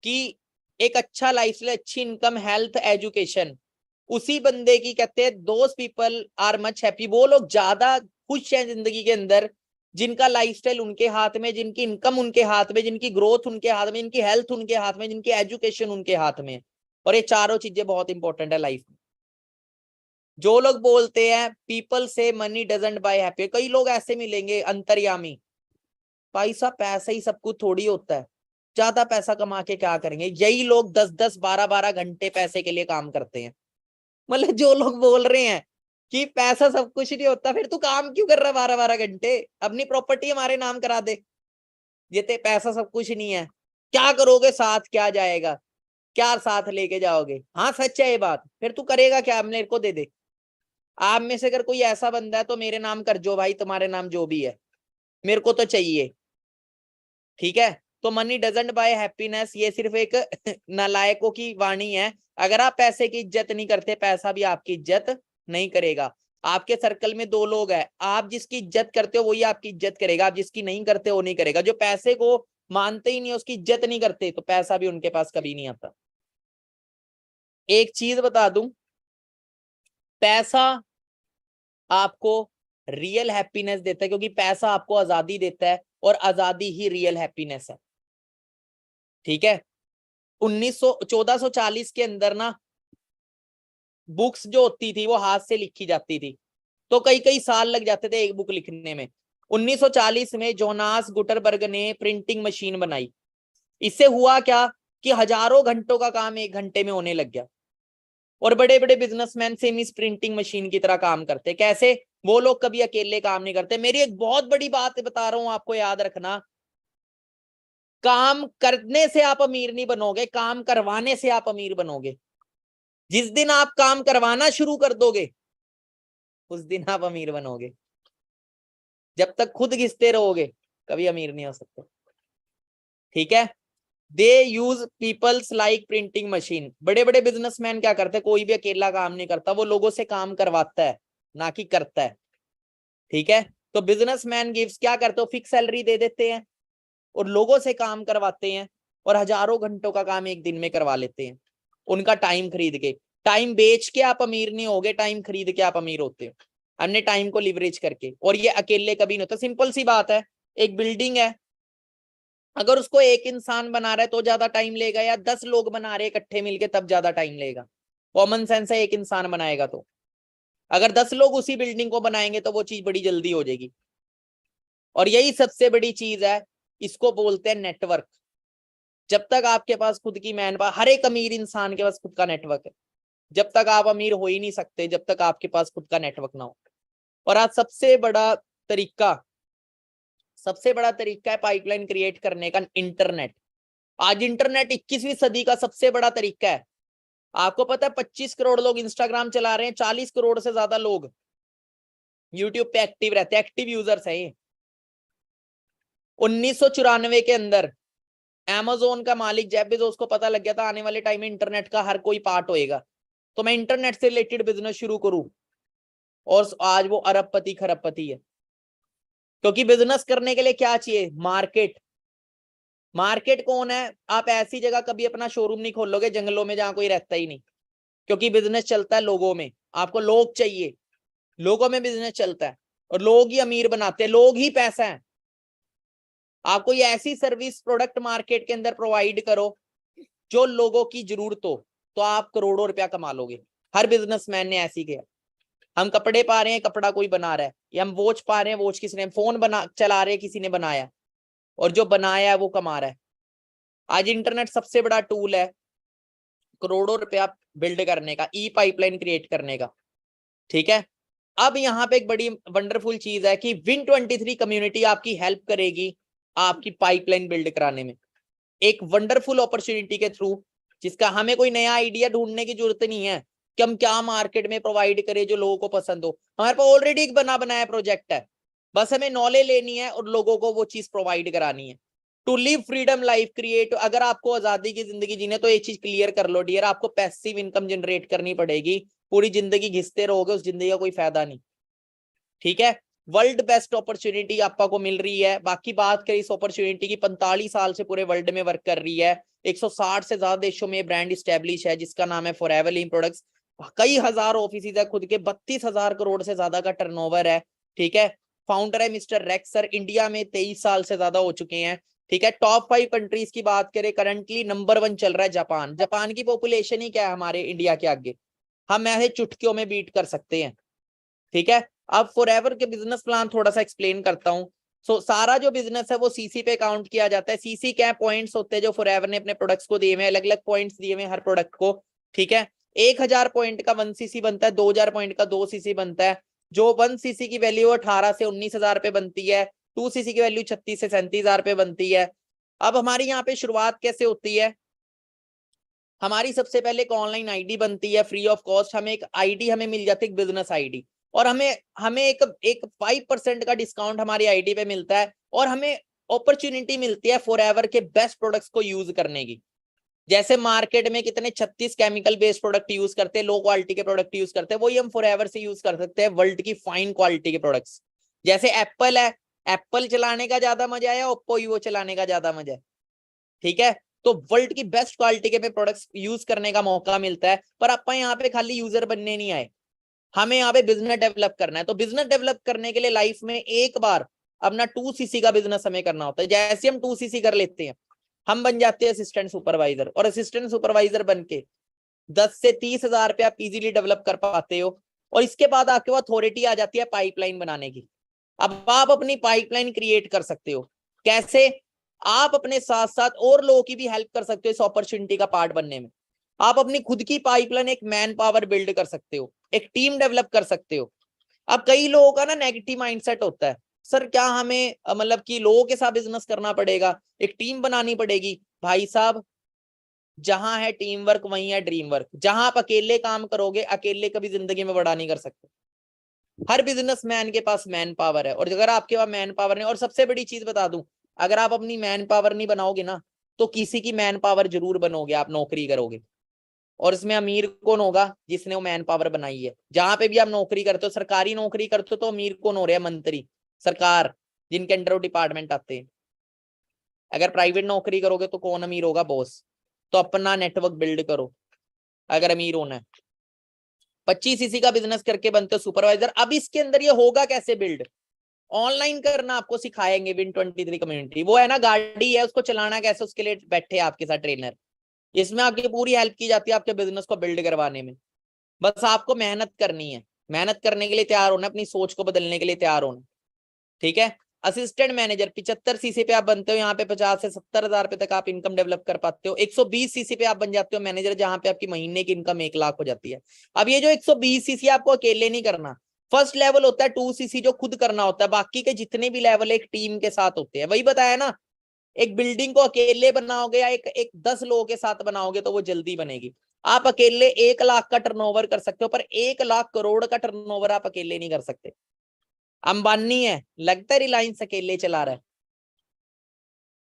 कि एक अच्छा लाइफस्टाइल, अच्छी इनकम, हेल्थ, एजुकेशन, उसी बंदे की कहते हैं those people are much happy, वो लोग ज्यादा खुश हैं जिंदगी के अंदर जिनका लाइफस्टाइल उनके हाथ में, जिनकी इनकम उनके हाथ में, जिनकी ग्रोथ उनके हाथ में, जिनकी हेल्थ उनके हाथ में, जिनकी एजुकेशन उनके हाथ में। और ये चारों चीजें बहुत इंपॉर्टेंट है लाइफ में। जो लोग बोलते हैं पीपल से मनी डजंट बाय हैप्पी, कई लोग ऐसे मिलेंगे अंतर्यामी, भाई साहब पैसा ही सब कुछ थोड़ी होता है, ज्यादा पैसा कमा के क्या करेंगे। यही लोग 10-10 12-12 घंटे पैसे के लिए काम करते हैं। मतलब जो लोग बोल रहे हैं कि पैसा सब कुछ नहीं होता, फिर तू काम क्यों कर रहा है 12-12 घंटे? अपनी प्रॉपर्टी हमारे नाम करा दे, ये ते पैसा सब कुछ नहीं है। क्या करोगे, साथ क्या जाएगा, क्या साथ लेके जाओगे? हाँ सच है ये बात, फिर तू करेगा क्या? मेरे को दे दे। आप में से अगर कोई ऐसा बंदा है तो मेरे नाम कर जो भाई, तुम्हारे नाम जो भी है, मेरे को तो चाहिए। ठीक है, तो मनी डजंट बाय हैप्पीनेस, ये सिर्फ एक नालायकों की वाणी है। अगर आप पैसे की इज्जत नहीं करते, पैसा भी आपकी इज्जत नहीं करेगा। आपके सर्कल में दो लोग हैं, आप जिसकी इज्जत करते हो वही आपकी इज्जत करेगा, आप जिसकी नहीं करते वो नहीं करेगा। जो पैसे को मानते ही नहीं, उसकी इज्जत नहीं करते, तो पैसा भी उनके पास कभी नहीं आता। एक चीज बता दूं, पैसा आपको रियल हैप्पीनेस देता है, क्योंकि पैसा आपको आजादी देता है और आजादी ही रियल हैप्पीनेस है। ठीक है, 1440 के अंदर ना बुक्स जो होती थी वो हाथ से लिखी जाती थी, तो कई कई साल लग जाते थे एक बुक लिखने में। 1940 में जोनास गुटरबर्ग ने प्रिंटिंग मशीन बनाई। इससे हुआ क्या कि हजारों घंटों का काम 1 घंटे में होने लग गया। और बड़े बड़े बिजनेसमैन सेम इस प्रिंटिंग मशीन की तरह काम करते। कैसे? वो लोग कभी अकेले काम नहीं करते। मेरी एक बहुत बड़ी बात बता रहा हूं, आपको याद रखना, काम करने से आप अमीर नहीं बनोगे, काम करवाने से आप अमीर बनोगे। जिस दिन आप काम करवाना शुरू कर दोगे उस दिन आप अमीर बनोगे। जब तक खुद घिसते रहोगे कभी अमीर नहीं हो सकते। ठीक है, they use peoples like printing machine. बड़े बड़े बिजनेसमैन क्या करते हैं, कोई भी अकेला काम नहीं करता, वो लोगों से काम करवाता है ना कि करता है। ठीक है, तो बिजनेसमैन गिव्स क्या करते हो, फिक्स सैलरी दे देते हैं और लोगों से काम करवाते हैं, और हजारों घंटों का काम एक दिन में करवा लेते हैं उनका टाइम खरीद के। टाइम बेच के आप अमीर नहीं होगे, टाइम खरीद के आप अमीर होते हो, हमने टाइम को लिवरेज करके। और ये अकेले कभी नहीं होता। सिंपल सी बात है, एक बिल्डिंग है, अगर उसको एक इंसान बना रहा है तो ज्यादा टाइम लेगा, या 10 लोग बना रहे हैं इकट्ठे मिलके तब ज्यादा टाइम लेगा? कॉमन सेंस है, एक इंसान बनाएगा तो। अगर 10 लोग उसी बिल्डिंग को बनाएंगे तो वो चीज बड़ी जल्दी हो जाएगी। और यही सबसे बड़ी चीज है, इसको बोलते हैं नेटवर्क। जब तक आपके पास खुद की मैन पावर, हर एक अमीर इंसान के पास खुद का नेटवर्क है। जब तक आप अमीर हो ही नहीं सकते जब तक आपके पास खुद का नेटवर्क ना हो। और आज सबसे बड़ा तरीका है पाइपलाइन क्रिएट करने का, इंटरनेट। आज इंटरनेट 21वीं सदी का सबसे बड़ा तरीका है। आपको पता है 25 करोड़ लोग इंस्टाग्राम चला रहे हैं, 40 करोड़ से ज्यादा लोग यूट्यूब पे एक्टिव रहते हैं, एक्टिव यूजर्स हैं ये। 1994 के अंदर अमेज़न का मालिक जेफ बेजोस को पता लग गया था आने वाले टाइम में इंटरनेट का हर कोई पार्ट होएगा, तो मैं इंटरनेट से रिलेटेड बिजनेस शुरू करूं। और आज वो अरबपति खरबपति है। क्योंकि बिजनेस करने के लिए क्या चाहिए, मार्केट। मार्केट कौन है? आप ऐसी जगह कभी अपना शोरूम नहीं खोलोगे जंगलों में जहां कोई रहता ही नहीं, क्योंकि बिजनेस चलता है लोगों में। आपको लोग चाहिए, लोगों में बिजनेस चलता है, और लोग ही अमीर बनाते हैं, लोग ही पैसा है। आप कोई ऐसी सर्विस प्रोडक्ट मार्केट के अंदर प्रोवाइड करो जो लोगों की जरूरत हो, तो आप करोड़ों रुपया कमा लोगे। हर बिजनेसमैन ने ऐसी किया। हम कपड़े पा रहे हैं, कपड़ा कोई बना रहा है, या हम वॉच पा रहे हैं, वॉच किसी ने, फोन बना चला रहे हैं, किसी ने बनाया, और जो बनाया है वो कमा रहा है। आज इंटरनेट सबसे बड़ा टूल है करोड़ों रुपया बिल्ड करने का, ई पाइपलाइन क्रिएट करने का। ठीक है, अब यहाँ पे एक बड़ी वंडरफुल चीज है कि Win23 कम्युनिटी आपकी हेल्प करेगी आपकी पाइपलाइन बिल्ड कराने में, एक वंडरफुल अपॉर्चुनिटी के थ्रू, जिसका हमें कोई नया आइडिया ढूंढने की जरूरत नहीं है कि हम क्या मार्केट में प्रोवाइड करें जो लोगों को पसंद हो। हमारे पास ऑलरेडी एक बना बनाया प्रोजेक्ट है, बस हमें नॉलेज लेनी है और लोगों को वो चीज प्रोवाइड करानी है। To live freedom life create, अगर आपको आजादी की जिंदगी जीने तो ये चीज क्लियर कर लो डियर, आपको पैसिव इनकम जनरेट करनी पड़ेगी। पूरी जिंदगी घिसते रहोगे उस जिंदगी का कोई फायदा नहीं, ठीक है। वर्ल्ड बेस्ट अपॉर्चुनिटी आपको मिल रही है। बाकी बात करें इस अपॉर्चुनिटी की, 45 साल से पूरे वर्ल्ड में वर्क कर रही है, 160 से ज्यादा देशों में ब्रांड स्टैब्लिश है जिसका नाम है फॉरएवर लीन प्रोडक्ट्स। कई हजार ऑफिस है खुद के, 32,000 करोड़ से ज्यादा का टर्नओवर है, ठीक है। फाउंडर है मिस्टर रेक्स सर, इंडिया में 23 साल से ज्यादा हो चुके हैं, ठीक है। टॉप 5 कंट्रीज की बात करें, करंटली नंबर 1 चल रहा है जापान। जापान की पॉपुलेशन ही क्या है हमारे इंडिया के आगे, हम ऐसे चुटकियों में बीट कर सकते हैं, ठीक है। अब फॉरएवर के बिजनेस प्लान थोड़ा सा एक्सप्लेन करता हूं। सारा जो बिजनेस है वो सीसी पे काउंट किया जाता है। सीसी क्या पॉइंट्स होते हैं जो फॉरएवर ने अपने प्रोडक्ट्स को दिए हुए, अलग अलग पॉइंट्स दिए हुए हर प्रोडक्ट को, ठीक है। 1000 पॉइंट का 1 सीसी बनता है, 2000 पॉइंट का 2 सीसी बनता है। जो 1 सीसी की वैल्यू 18 से 19,000 रुपए बनती है, 2 सीसी की वैल्यू 36 से 37,000 रुपए बनती है। अब हमारी यहाँ पे शुरुआत कैसे होती है, हमारी सबसे पहले एक ऑनलाइन आईडी बनती है फ्री ऑफ कॉस्ट। हमें एक आईडी हमें मिल जाती है, एक बिजनेस आईडी, और हमें हमें एक 5% का डिस्काउंट हमारी आईडी पे मिलता है, और हमें अपॉर्चुनिटी मिलती है फॉरएवर के बेस्ट प्रोडक्ट्स को यूज करने की। जैसे मार्केट में कितने 36 केमिकल बेस्ड प्रोडक्ट यूज करते हैं, लो क्वालिटी के प्रोडक्ट यूज करते हैं, वही हम फॉरएवर से यूज कर सकते हैं वर्ल्ड की फाइन क्वालिटी के प्रोडक्ट्स। जैसे एप्पल है, एप्पल चलाने का ज्यादा मजा है, ओप्पो वीवो चलाने का ज्यादा मजा है, ठीक है। तो वर्ल्ड की बेस्ट क्वालिटी के प्रोडक्ट्स यूज करने का मौका मिलता है। पर अपन यहाँ पे खाली यूजर बनने नहीं आए, हमें यहाँ पे बिजनेस डेवलप करना है। तो बिजनेस डेवलप करने के लिए लाइफ में एक बार अपना 2 सीसी का बिजनेस हमें करना होता है। जैसे हम 2 सीसी कर लेते हैं, हम बन जाते हैं असिस्टेंट सुपरवाइजर, और असिस्टेंट सुपरवाइजर बन के 10 से 30,000 रुपया आप इजीली डेवलप कर पाते हो। और इसके बाद आपके पास अथॉरिटी आ जाती है पाइपलाइन बनाने की। अब आप अपनी पाइपलाइन क्रिएट कर सकते हो। कैसे? आप अपने साथ साथ और लोगों की भी हेल्प कर सकते हो इस अपॉर्चुनिटी का पार्ट बनने में। आप अपनी खुद की पाइपलाइन, एक मैन पावर बिल्ड कर सकते हो, एक टीम डेवलप कर सकते हो। अब कई लोगों का ना नेगेटिव माइंडसेट होता है, सर क्या हमें मतलब कि लोगों के साथ बिजनेस करना पड़ेगा, एक टीम बनानी पड़ेगी। भाई साहब, जहां है टीम वर्क वहीं है ड्रीम वर्क। जहां आप अकेले काम करोगे, अकेले कभी जिंदगी में बड़ा नहीं कर सकते। हर बिजनेसमैन के पास मैन पावर है, और अगर आपके पास मैन पावर नहीं, और सबसे बड़ी चीज बता दूं, अगर आप अपनी मैन पावर नहीं बनाओगे ना, तो किसी की मैन पावर जरूर बनोगे, आप नौकरी करोगे। और इसमें अमीर कौन होगा? जिसने वो मैन पावर बनाई है। जहां पे भी आप नौकरी करते हो, सरकारी नौकरी करते हो, तो अमीर कौन हो रहे हैं? मंत्री, सरकार, जिनके अंडर डिपार्टमेंट आते हैं। अगर प्राइवेट नौकरी करोगे तो कौन अमीर होगा? बॉस। तो अपना नेटवर्क बिल्ड करो अगर अमीर होना है। 25 सीसी का बिजनेस करके बनते हो सुपरवाइजर। अब इसके अंदर ये होगा कैसे बिल्ड, ऑनलाइन करना आपको सिखाएंगे Win23 कम्युनिटी। वो है ना गाड़ी है, उसको चलाना कैसे, उसके लिए बैठे आपके साथ ट्रेनर। इसमें आपकी पूरी हेल्प की जाती है आपके बिजनेस को बिल्ड करवाने में। बस आपको मेहनत करनी है, मेहनत करने के लिए तैयार होना, अपनी सोच को बदलने के लिए तैयार होना, ठीक है। असिस्टेंट मैनेजर 75 सीसी पे आप बनते हो, यहाँ पे 50 से 70,000 रुपए तक आप इनकम डेवलप कर पाते हो। 120 सीसी पे आप बन जाते हो मैनेजर, जहां पे आपकी महीने की इनकम 1 लाख हो जाती है। अब ये जो 120 सीसी आपको अकेले नहीं करना, फर्स्ट लेवल होता है 2 सीसी जो खुद करना होता है, बाकी के जितने भी लेवल एक टीम के साथ होते हैं। वही बताया ना, एक बिल्डिंग को अकेले बनाओगे या एक 10 लोगों के साथ बनाओगे तो वो जल्दी बनेगी। आप अकेले 1 लाख का टर्नओवर कर सकते हो, पर 1 लाख करोड़ का टर्नओवर आप अकेले नहीं कर सकते। अंबानी है, लगता है रिलायंस अकेले चला रहा है?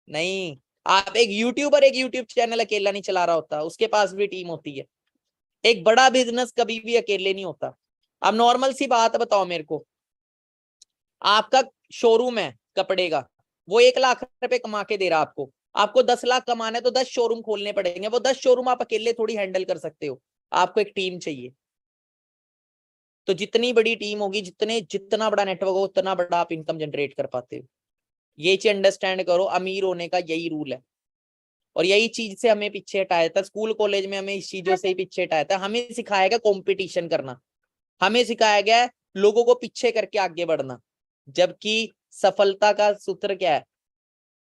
नहीं। आप एक यूट्यूबर एक यूट्यूब चैनल अकेला नहीं चला रहा होता, उसके पास भी टीम होती है। एक बड़ा बिजनेस कभी भी अकेले नहीं होता। अब नॉर्मल सी बात बताओ मेरे को, आपका शोरूम है कपड़े का, वो 1 लाख रुपए कमा के दे रहा आपको, आपको 10 लाख कमाना है तो 10 शोरूम खोलने पड़ेंगे। वो 10 शोरूम आप अकेले थोड़ी हैंडल कर सकते हो, आपको एक टीम चाहिए। तो जितनी बड़ी टीम होगी, जितना बड़ा नेटवर्क हो, उतना बड़ा आप इनकम जनरेट कर पाते हो। ये चीज अंडरस्टैंड करो, अमीर होने का यही रूल है। और यही चीज से हमें पीछे हटाया था, स्कूल कॉलेज में हमें इस चीजों से ही पीछे हटाया था। हमें सिखाया गया कंपटीशन करना, हमें सिखाया गया है लोगों को पीछे करके आगे बढ़ना। जबकि सफलता का सूत्र क्या है?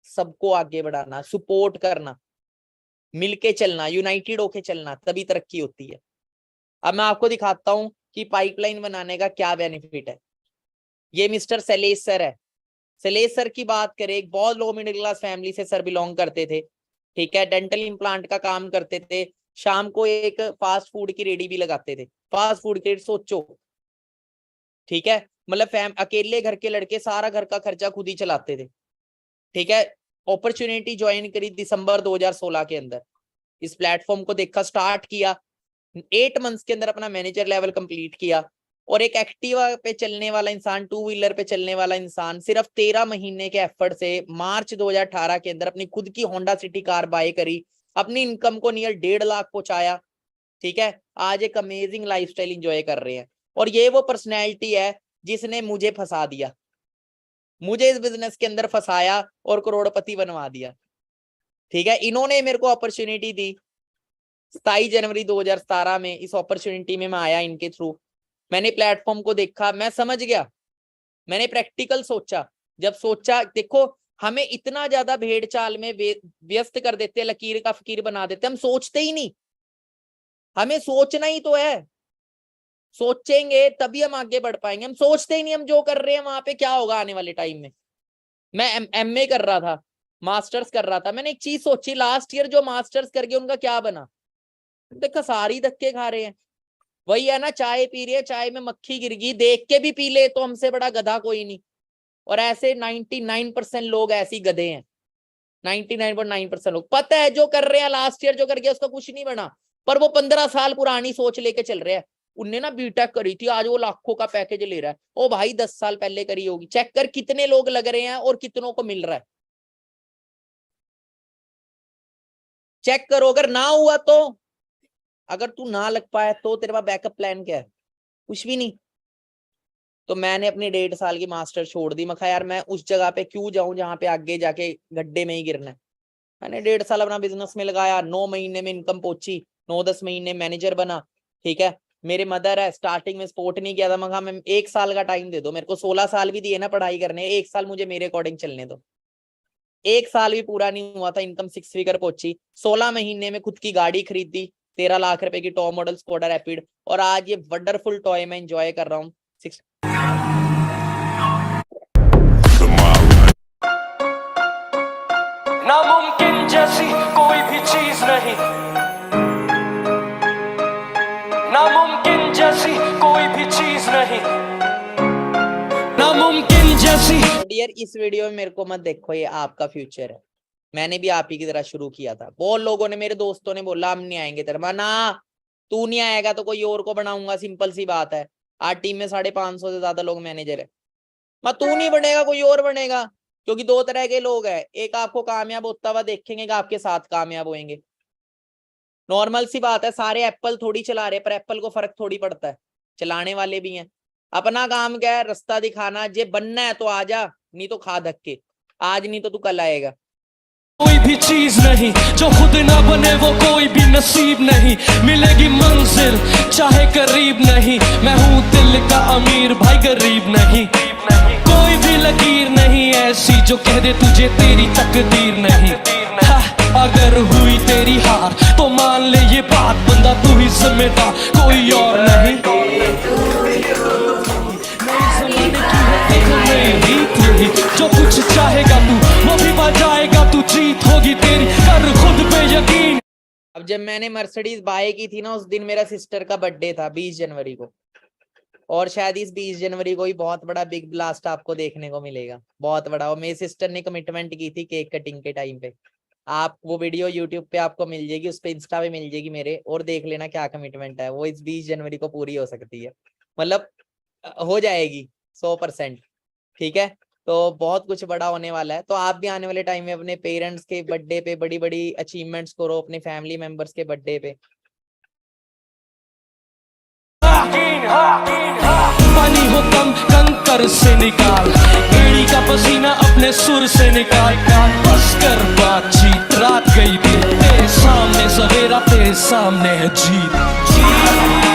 सबको आगे बढ़ाना, सपोर्ट करना, मिलके चलना, यूनाइटेड होके चलना, तभी तरक्की होती है। अब मैं आपको दिखाता हूं कि पाइपलाइन बनाने का क्या बेनिफिट है। ये मिस्टर शैलेश सर है। शैलेश सर की बात करें, एक बहुत लो मिडिल क्लास फैमिली से सर बिलोंग करते थे, ठीक है, डेंटल इम्प्लांट का काम करते थे, शाम को एक फास्ट फूड की रेडी भी लगाते थे। फास्ट फूड की, सोचो, ठीक है, मतलब अकेले घर के लड़के सारा घर का खर्चा खुद ही चलाते थे, ठीक है। अपॉर्चुनिटी ज्वाइन करी दिसंबर 2016 के अंदर, इस प्लेटफॉर्म को देखा, स्टार्ट किया, 8 मंथ्स के अंदर अपना मैनेजर लेवल कंप्लीट किया। और एक एक्टिवा पे चलने वाला इंसान, 2 व्हीलर पे चलने वाला इंसान सिर्फ 13 महीने के एफर्ट से मार्च 2018 के अंदर अपनी खुद की होंडा सिटी कार बाय करी, अपनी इनकम को नियर 1.5 लाख पहुंचाया, ठीक है। आज एक अमेजिंग लाइफस्टाइल एंजॉय कर रहे हैं। और ये वो पर्सनैलिटी है जिसने मुझे फंसा दिया, मुझे इस बिजनेस के अंदर फंसाया और करोड़पति बनवा दिया, ठीक है। इन्होंने मेरे को अपॉर्चुनिटी दी 27 जनवरी 2017 में। इस अपॉर्चुनिटी में मैं आया इनके थ्रू, मैंने प्लेटफॉर्म को देखा, मैं समझ गया, मैंने प्रैक्टिकल सोचा। जब सोचा, देखो, हमें इतना ज्यादा भेड़ चाल में व्यस्त कर देते हैं, लकीर का फकीर बना देते, हम सोचते ही नहीं। हमें सोचना ही तो है, सोचेंगे तभी हम आगे बढ़ पाएंगे। हम सोचते ही नहीं, हम जो कर रहे हैं वहां पे क्या होगा आने वाले टाइम में। मैं एमए कर रहा था, मास्टर्स कर रहा था, मैंने एक चीज सोची, लास्ट ईयर जो मास्टर्स करके उनका क्या बना, देखा सारी धक्के खा रहे हैं। वही है ना, चाय पी रही है, चाय में मक्खी गिर गई, देख के भी पी ले तो हमसे बड़ा गधा कोई नहीं। और ऐसे 99% लोग ऐसे गधे हैं। 99.9% लोग, पता है जो कर रहे हैं, लास्ट ईयर जो कर गया उसका कुछ नहीं बना, पर वो 15 साल पुरानी सोच लेके चल रहे हैं। उनने ना बीटेक करी थी, आज वो लाखों का पैकेज ले रहा है। ओ भाई 10 साल पहले करी होगी, चेक कर कितने लोग लग रहे हैं और कितनों को मिल रहा है, चेक करो। अगर ना हुआ तो, अगर तू ना लग पाया तो तेरे पास बैकअप प्लान क्या है? कुछ भी नहीं। तो मैंने अपनी 1.5 साल की मास्टर छोड़ दी। मैं कहा यार मैं उस जगह पे क्यों जाऊं जहां पे आगे जाके गड्ढे में ही गिरना है। मैंने 1.5 साल अपना बिजनेस में लगाया, 9 महीने में इनकम पहुंची, 9-10 महीने मैनेजर बना, ठीक है। मेरे मदर है, स्टार्टिंग में सपोर्ट नहीं किया था। मैं कहा मैं 1 साल का टाइम दे दो मेरे को, 16 साल भी दिए ना पढ़ाई करने, 1 साल मुझे मेरे अकॉर्डिंग चलने दो। 1 साल भी पूरा नहीं हुआ था, इनकम 6 फिगर पहुंची। 16 महीने में खुद की गाड़ी खरीदी, 13 लाख रुपए की टॉप मॉडल स्कोडा रैपिड। और आज ये वंडरफुल टॉय मैं एंजॉय कर रहा हूँ। नामुमकिन जैसी कोई भी चीज नहीं, नामुमकिन जैसी कोई भी चीज नहीं, नामुमकिन जैसी। डियर, इस वीडियो में मेरे को मत देखो, ये आपका फ्यूचर है। मैंने भी आप ही की तरह शुरू किया था। बहुत लोगों ने, मेरे दोस्तों ने बोला हम नहीं आएंगे तेरे में ना, तू नहीं आएगा तो कोई और को बनाऊंगा, सिंपल सी बात है। आज टीम में 550 से ज्यादा लोग मैनेजर है। मैं, तू नहीं बनेगा कोई और बनेगा। क्योंकि 2 तरह के लोग हैं, एक आपको कामयाब होता हुआ देखेंगे, एक आपके साथ कामयाब होंगे। नॉर्मल सी बात है, सारे एप्पल थोड़ी चला रहे, पर एप्पल को फर्क थोड़ी पड़ता है, चलाने वाले भी हैं। अपना काम क्या है? रास्ता दिखाना। जे बनना है तो आजा, नहीं तो खा धक्के। आज नहीं तो तू कल आएगा। कोई भी चीज नहीं जो खुद ना बने, वो कोई भी नसीब नहीं। मिलेगी मंजिल चाहे करीब नहीं, मैं हूँ दिल का अमीर भाई गरीब नहीं। कोई भी लकीर नहीं ऐसी जो कह दे तुझे तेरी तकदीर नहीं। अगर हुई तेरी हार तो मान ले ये बात, बंदा तू ही जिम्मेदार, कोई और नहीं। जो कुछ चाहेगा तू वो भी पा जाएगा, तू जीत होगी तेरी, कर खुद पे यकीन। अब जब मैंने मर्सिडीज बाय की थी ना, उस दिन मेरा सिस्टर का बर्थडे था 20 जनवरी को। और शायद इस 20 जनवरी को ही बहुत बड़ा बिग ब्लास्ट आपको देखने को मिलेगा, बहुत बड़ा। और मेरी सिस्टर ने कमिटमेंट की थी केक कटिंग के टाइम पे। आप वो वीडियो यूट्यूब पे आपको मिल जाएगी, उस पे इंस्टा पे मिल जाएगी मेरे, और देख लेना क्या कमिटमेंट है। वो इस 20 जनवरी को पूरी हो सकती है, मतलब हो जाएगी 100%, ठीक है। तो बहुत कुछ बड़ा होने वाला है। तो आप भी आने वाले टाइम में अपने पेरेंट्स के बर्थडे पे बड़ी बड़ी अचीवमेंट्स करो, अपने फैमिली मेंबर्स के बर्थडे पे। पानी हो कम कंकर से निकाल, एड़ी का पसीना अपने सुर से निकाल। बस कर बातचीत, रात गई भी तेरे सामने, सवेरा तेरे सामने है जीत।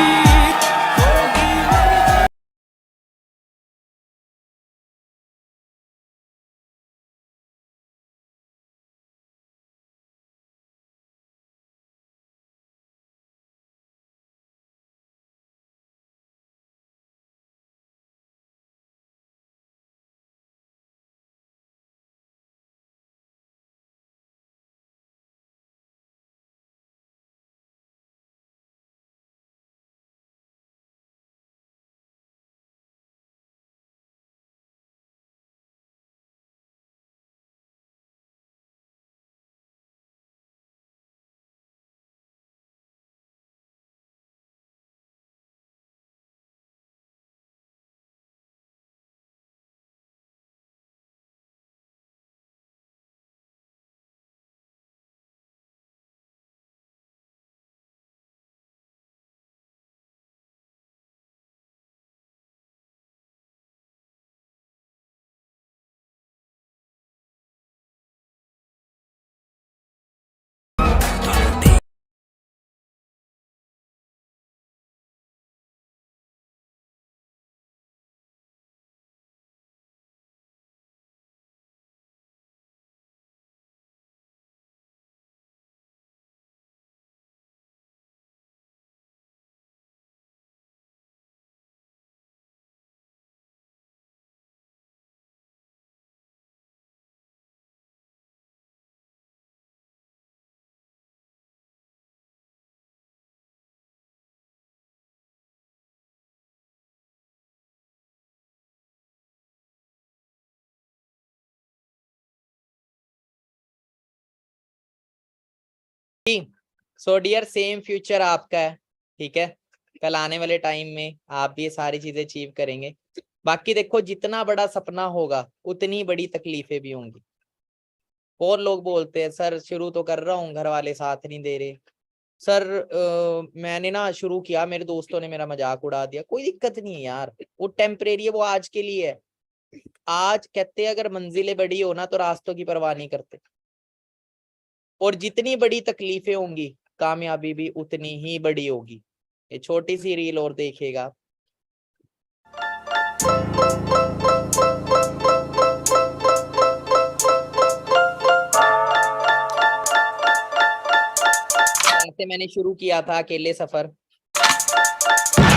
सो डियर, सेम फ्यूचर आपका है, ठीक है। कल आने वाले टाइम में आप भी ये सारी चीजें अचीव करेंगे। बाकी देखो, जितना बड़ा सपना होगा उतनी बड़ी तकलीफें भी होंगी। और लोग बोलते हैं सर शुरू तो कर रहा हूँ, घर वाले साथ नहीं दे रहे। सर मैंने ना शुरू किया, मेरे दोस्तों ने मेरा मजाक उड़ा दिया। कोई दिक्कत नहीं है यार, वो टेम्परेरी है, वो आज के लिए है। आज कहते हैं अगर मंजिलें बड़ी हो ना तो रास्तों की परवाह नहीं करते। और जितनी बड़ी तकलीफें होंगी कामयाबी भी उतनी ही बड़ी होगी। ये छोटी सी रील और देखिएगा। ऐसे मैंने शुरू किया था अकेले सफर।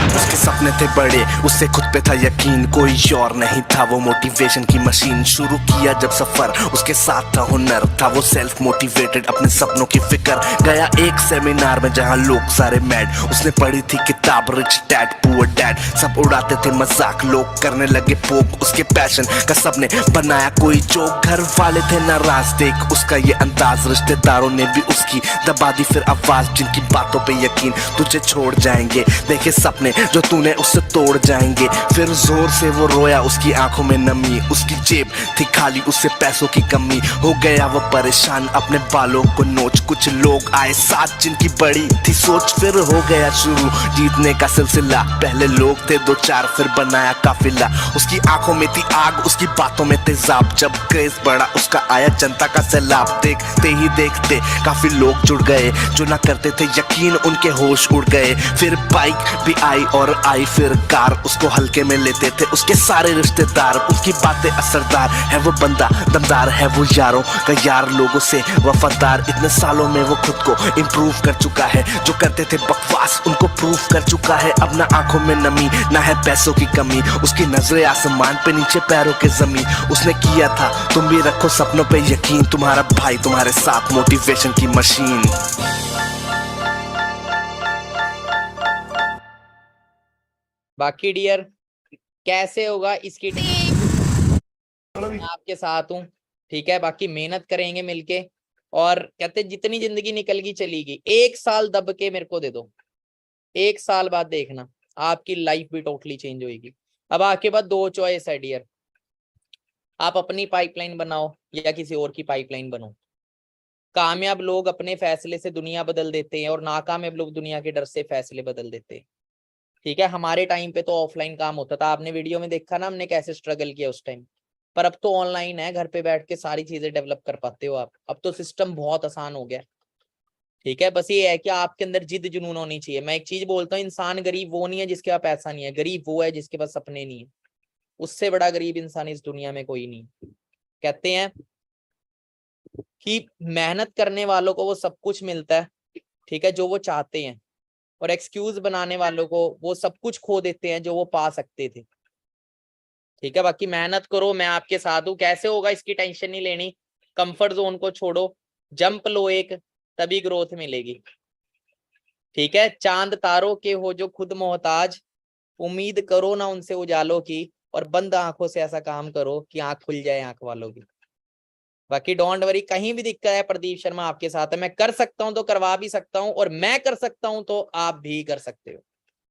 उसके सपने थे बड़े, उससे खुद पे था यकीन, कोई और नहीं था वो मोटिवेशन की मशीन। शुरू किया जब सफर, उसके साथ था हुनर, था वो सेल्फ मोटिवेटेड, अपने सपनों की फिक्र। गया एक सेमिनार में जहां लोग सारे मैड, उसने पढ़ी थी किताब रिच डैड पुअर डैड। सब उड़ाते थे मजाक, लोग करने लगे पोक उसके पैशन का, सबने बनाया कोई जोक। घर वाले थे नाराज देख उसका ये अंदाज, रिश्तेदारों ने भी उसकी दबा दी फिर आवाज, जिनकी बातों पे यकीन तुझे छोड़ जाएंगे, देखे सपने जो तूने उससे तोड़ जाएंगे। फिर जोर से वो रोया, उसकी आंखों में नमी, उसकी जेब थी खाली, उससे पैसों की कमी। हो गया वो परेशान, अपने बालों को नोच। कुछ लोग आए साथ जिनकी बड़ी थी सोच, फिर हो गया शुरू जीतने का सिलसिला। पहले लोग थे दो चार, फिर बनाया काफिला। उसकी आंखों में थी आग, उसकी बातों में तेजाब, जब क्रेज बढ़ा उसका आया जनता का सैलाब। देखते ही देखते काफी लोग जुड़ गए, जो ना करते थे यकीन उनके होश उड़ गए। फिर बाइक भी आई और आई फिर कार, उसको हल्के में लेते थे उसके सारे रिश्तेदार। उसकी बातें असरदार है, वो बंदा दमदार है, वो यारों का यार, लोगों से वफादार। इतने सालों में वो खुद को इम्प्रूव कर चुका है, जो करते थे बकवास उनको प्रूव कर चुका है। अब ना आंखों में नमी, ना है पैसों की कमी, उसकी नजरें आसमान पे, नीचे पैरों के जमीन। उसने किया था तुम भी रखो सपनों पे यकीन, तुम्हारा भाई तुम्हारे साथ मोटिवेशन की मशीन। बाकी डियर, कैसे होगा इसकी मैं आपके साथ हूँ, ठीक है। बाकी मेहनत करेंगे मिलके, और कहते जितनी जिंदगी निकल गई चलेगी। 1 साल दब के मेरे को दे दो, 1 साल बाद देखना आपकी लाइफ भी टोटली चेंज होगी। अब आपके बाद 2 चॉइस है डियर, आप अपनी पाइपलाइन बनाओ या किसी और की पाइपलाइन बनो। कामयाब लोग अपने फैसले से दुनिया बदल देते हैं, और नाकामयाब लोग दुनिया के डर से फैसले बदल देते हैं, ठीक है। हमारे टाइम पे तो ऑफलाइन काम होता था, आपने वीडियो में देखा ना हमने कैसे स्ट्रगल किया उस टाइम। पर अब तो ऑनलाइन है, घर पे बैठ के सारी चीजें डेवलप कर पाते हो आप। अब तो सिस्टम बहुत आसान हो गया, ठीक है। बस ये है कि आपके अंदर जिद जुनून होनी चाहिए। मैं एक चीज बोलता हूँ, इंसान गरीब वो नहीं है जिसके पास पैसा नहीं है, गरीब वो है जिसके पास सपने नहीं है। उससे बड़ा गरीब इंसान इस दुनिया में कोई नहीं। कहते हैं कि मेहनत करने वालों को वो सब कुछ मिलता है, ठीक है, जो वो चाहते हैं, और एक्सक्यूज बनाने वालों को वो सब कुछ खो देते हैं जो वो पा सकते थे, ठीक है। बाकी मेहनत करो, मैं आपके साथ हूँ। कैसे होगा इसकी टेंशन नहीं लेनी, कंफर्ट जोन को छोड़ो, जंप लो एक, तभी ग्रोथ मिलेगी, ठीक है। चांद तारों के हो जो खुद मोहताज, उम्मीद करो ना उनसे उजालों की, और बंद आंखों से ऐसा काम करो कि आंख खुल जाए आंख वालों की। बाकी डोंट वरी, कहीं भी दिक्कत है प्रदीप शर्मा आपके साथ है। मैं कर सकता हूं तो करवा भी सकता हूं, और मैं कर सकता हूं तो आप भी कर सकते हो।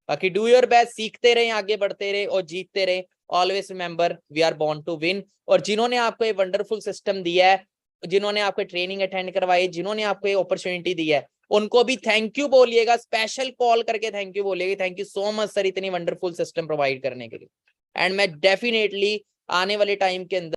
बाकी डू योर बेस्ट, सीखते रहे, आगे बढ़ते रहे और जीतते रहे। Always remember we are born to win. और जिन्होंने आपको ये वंडरफुल सिस्टम दिया है, जिन्होंने आपको ट्रेनिंग अटेंड करवाई, जिन्होंने आपको ये अपॉर्चुनिटी दी है, उनको भी थैंक यू बोलिएगा, स्पेशल कॉल करके थैंक यू बोलिएगा। Thank you so much sir, इतनी वंडरफुल सिस्टम प्रोवाइड करने के लिए। एंड मैं डेफिनेटली आने वाले टाइम के अंदर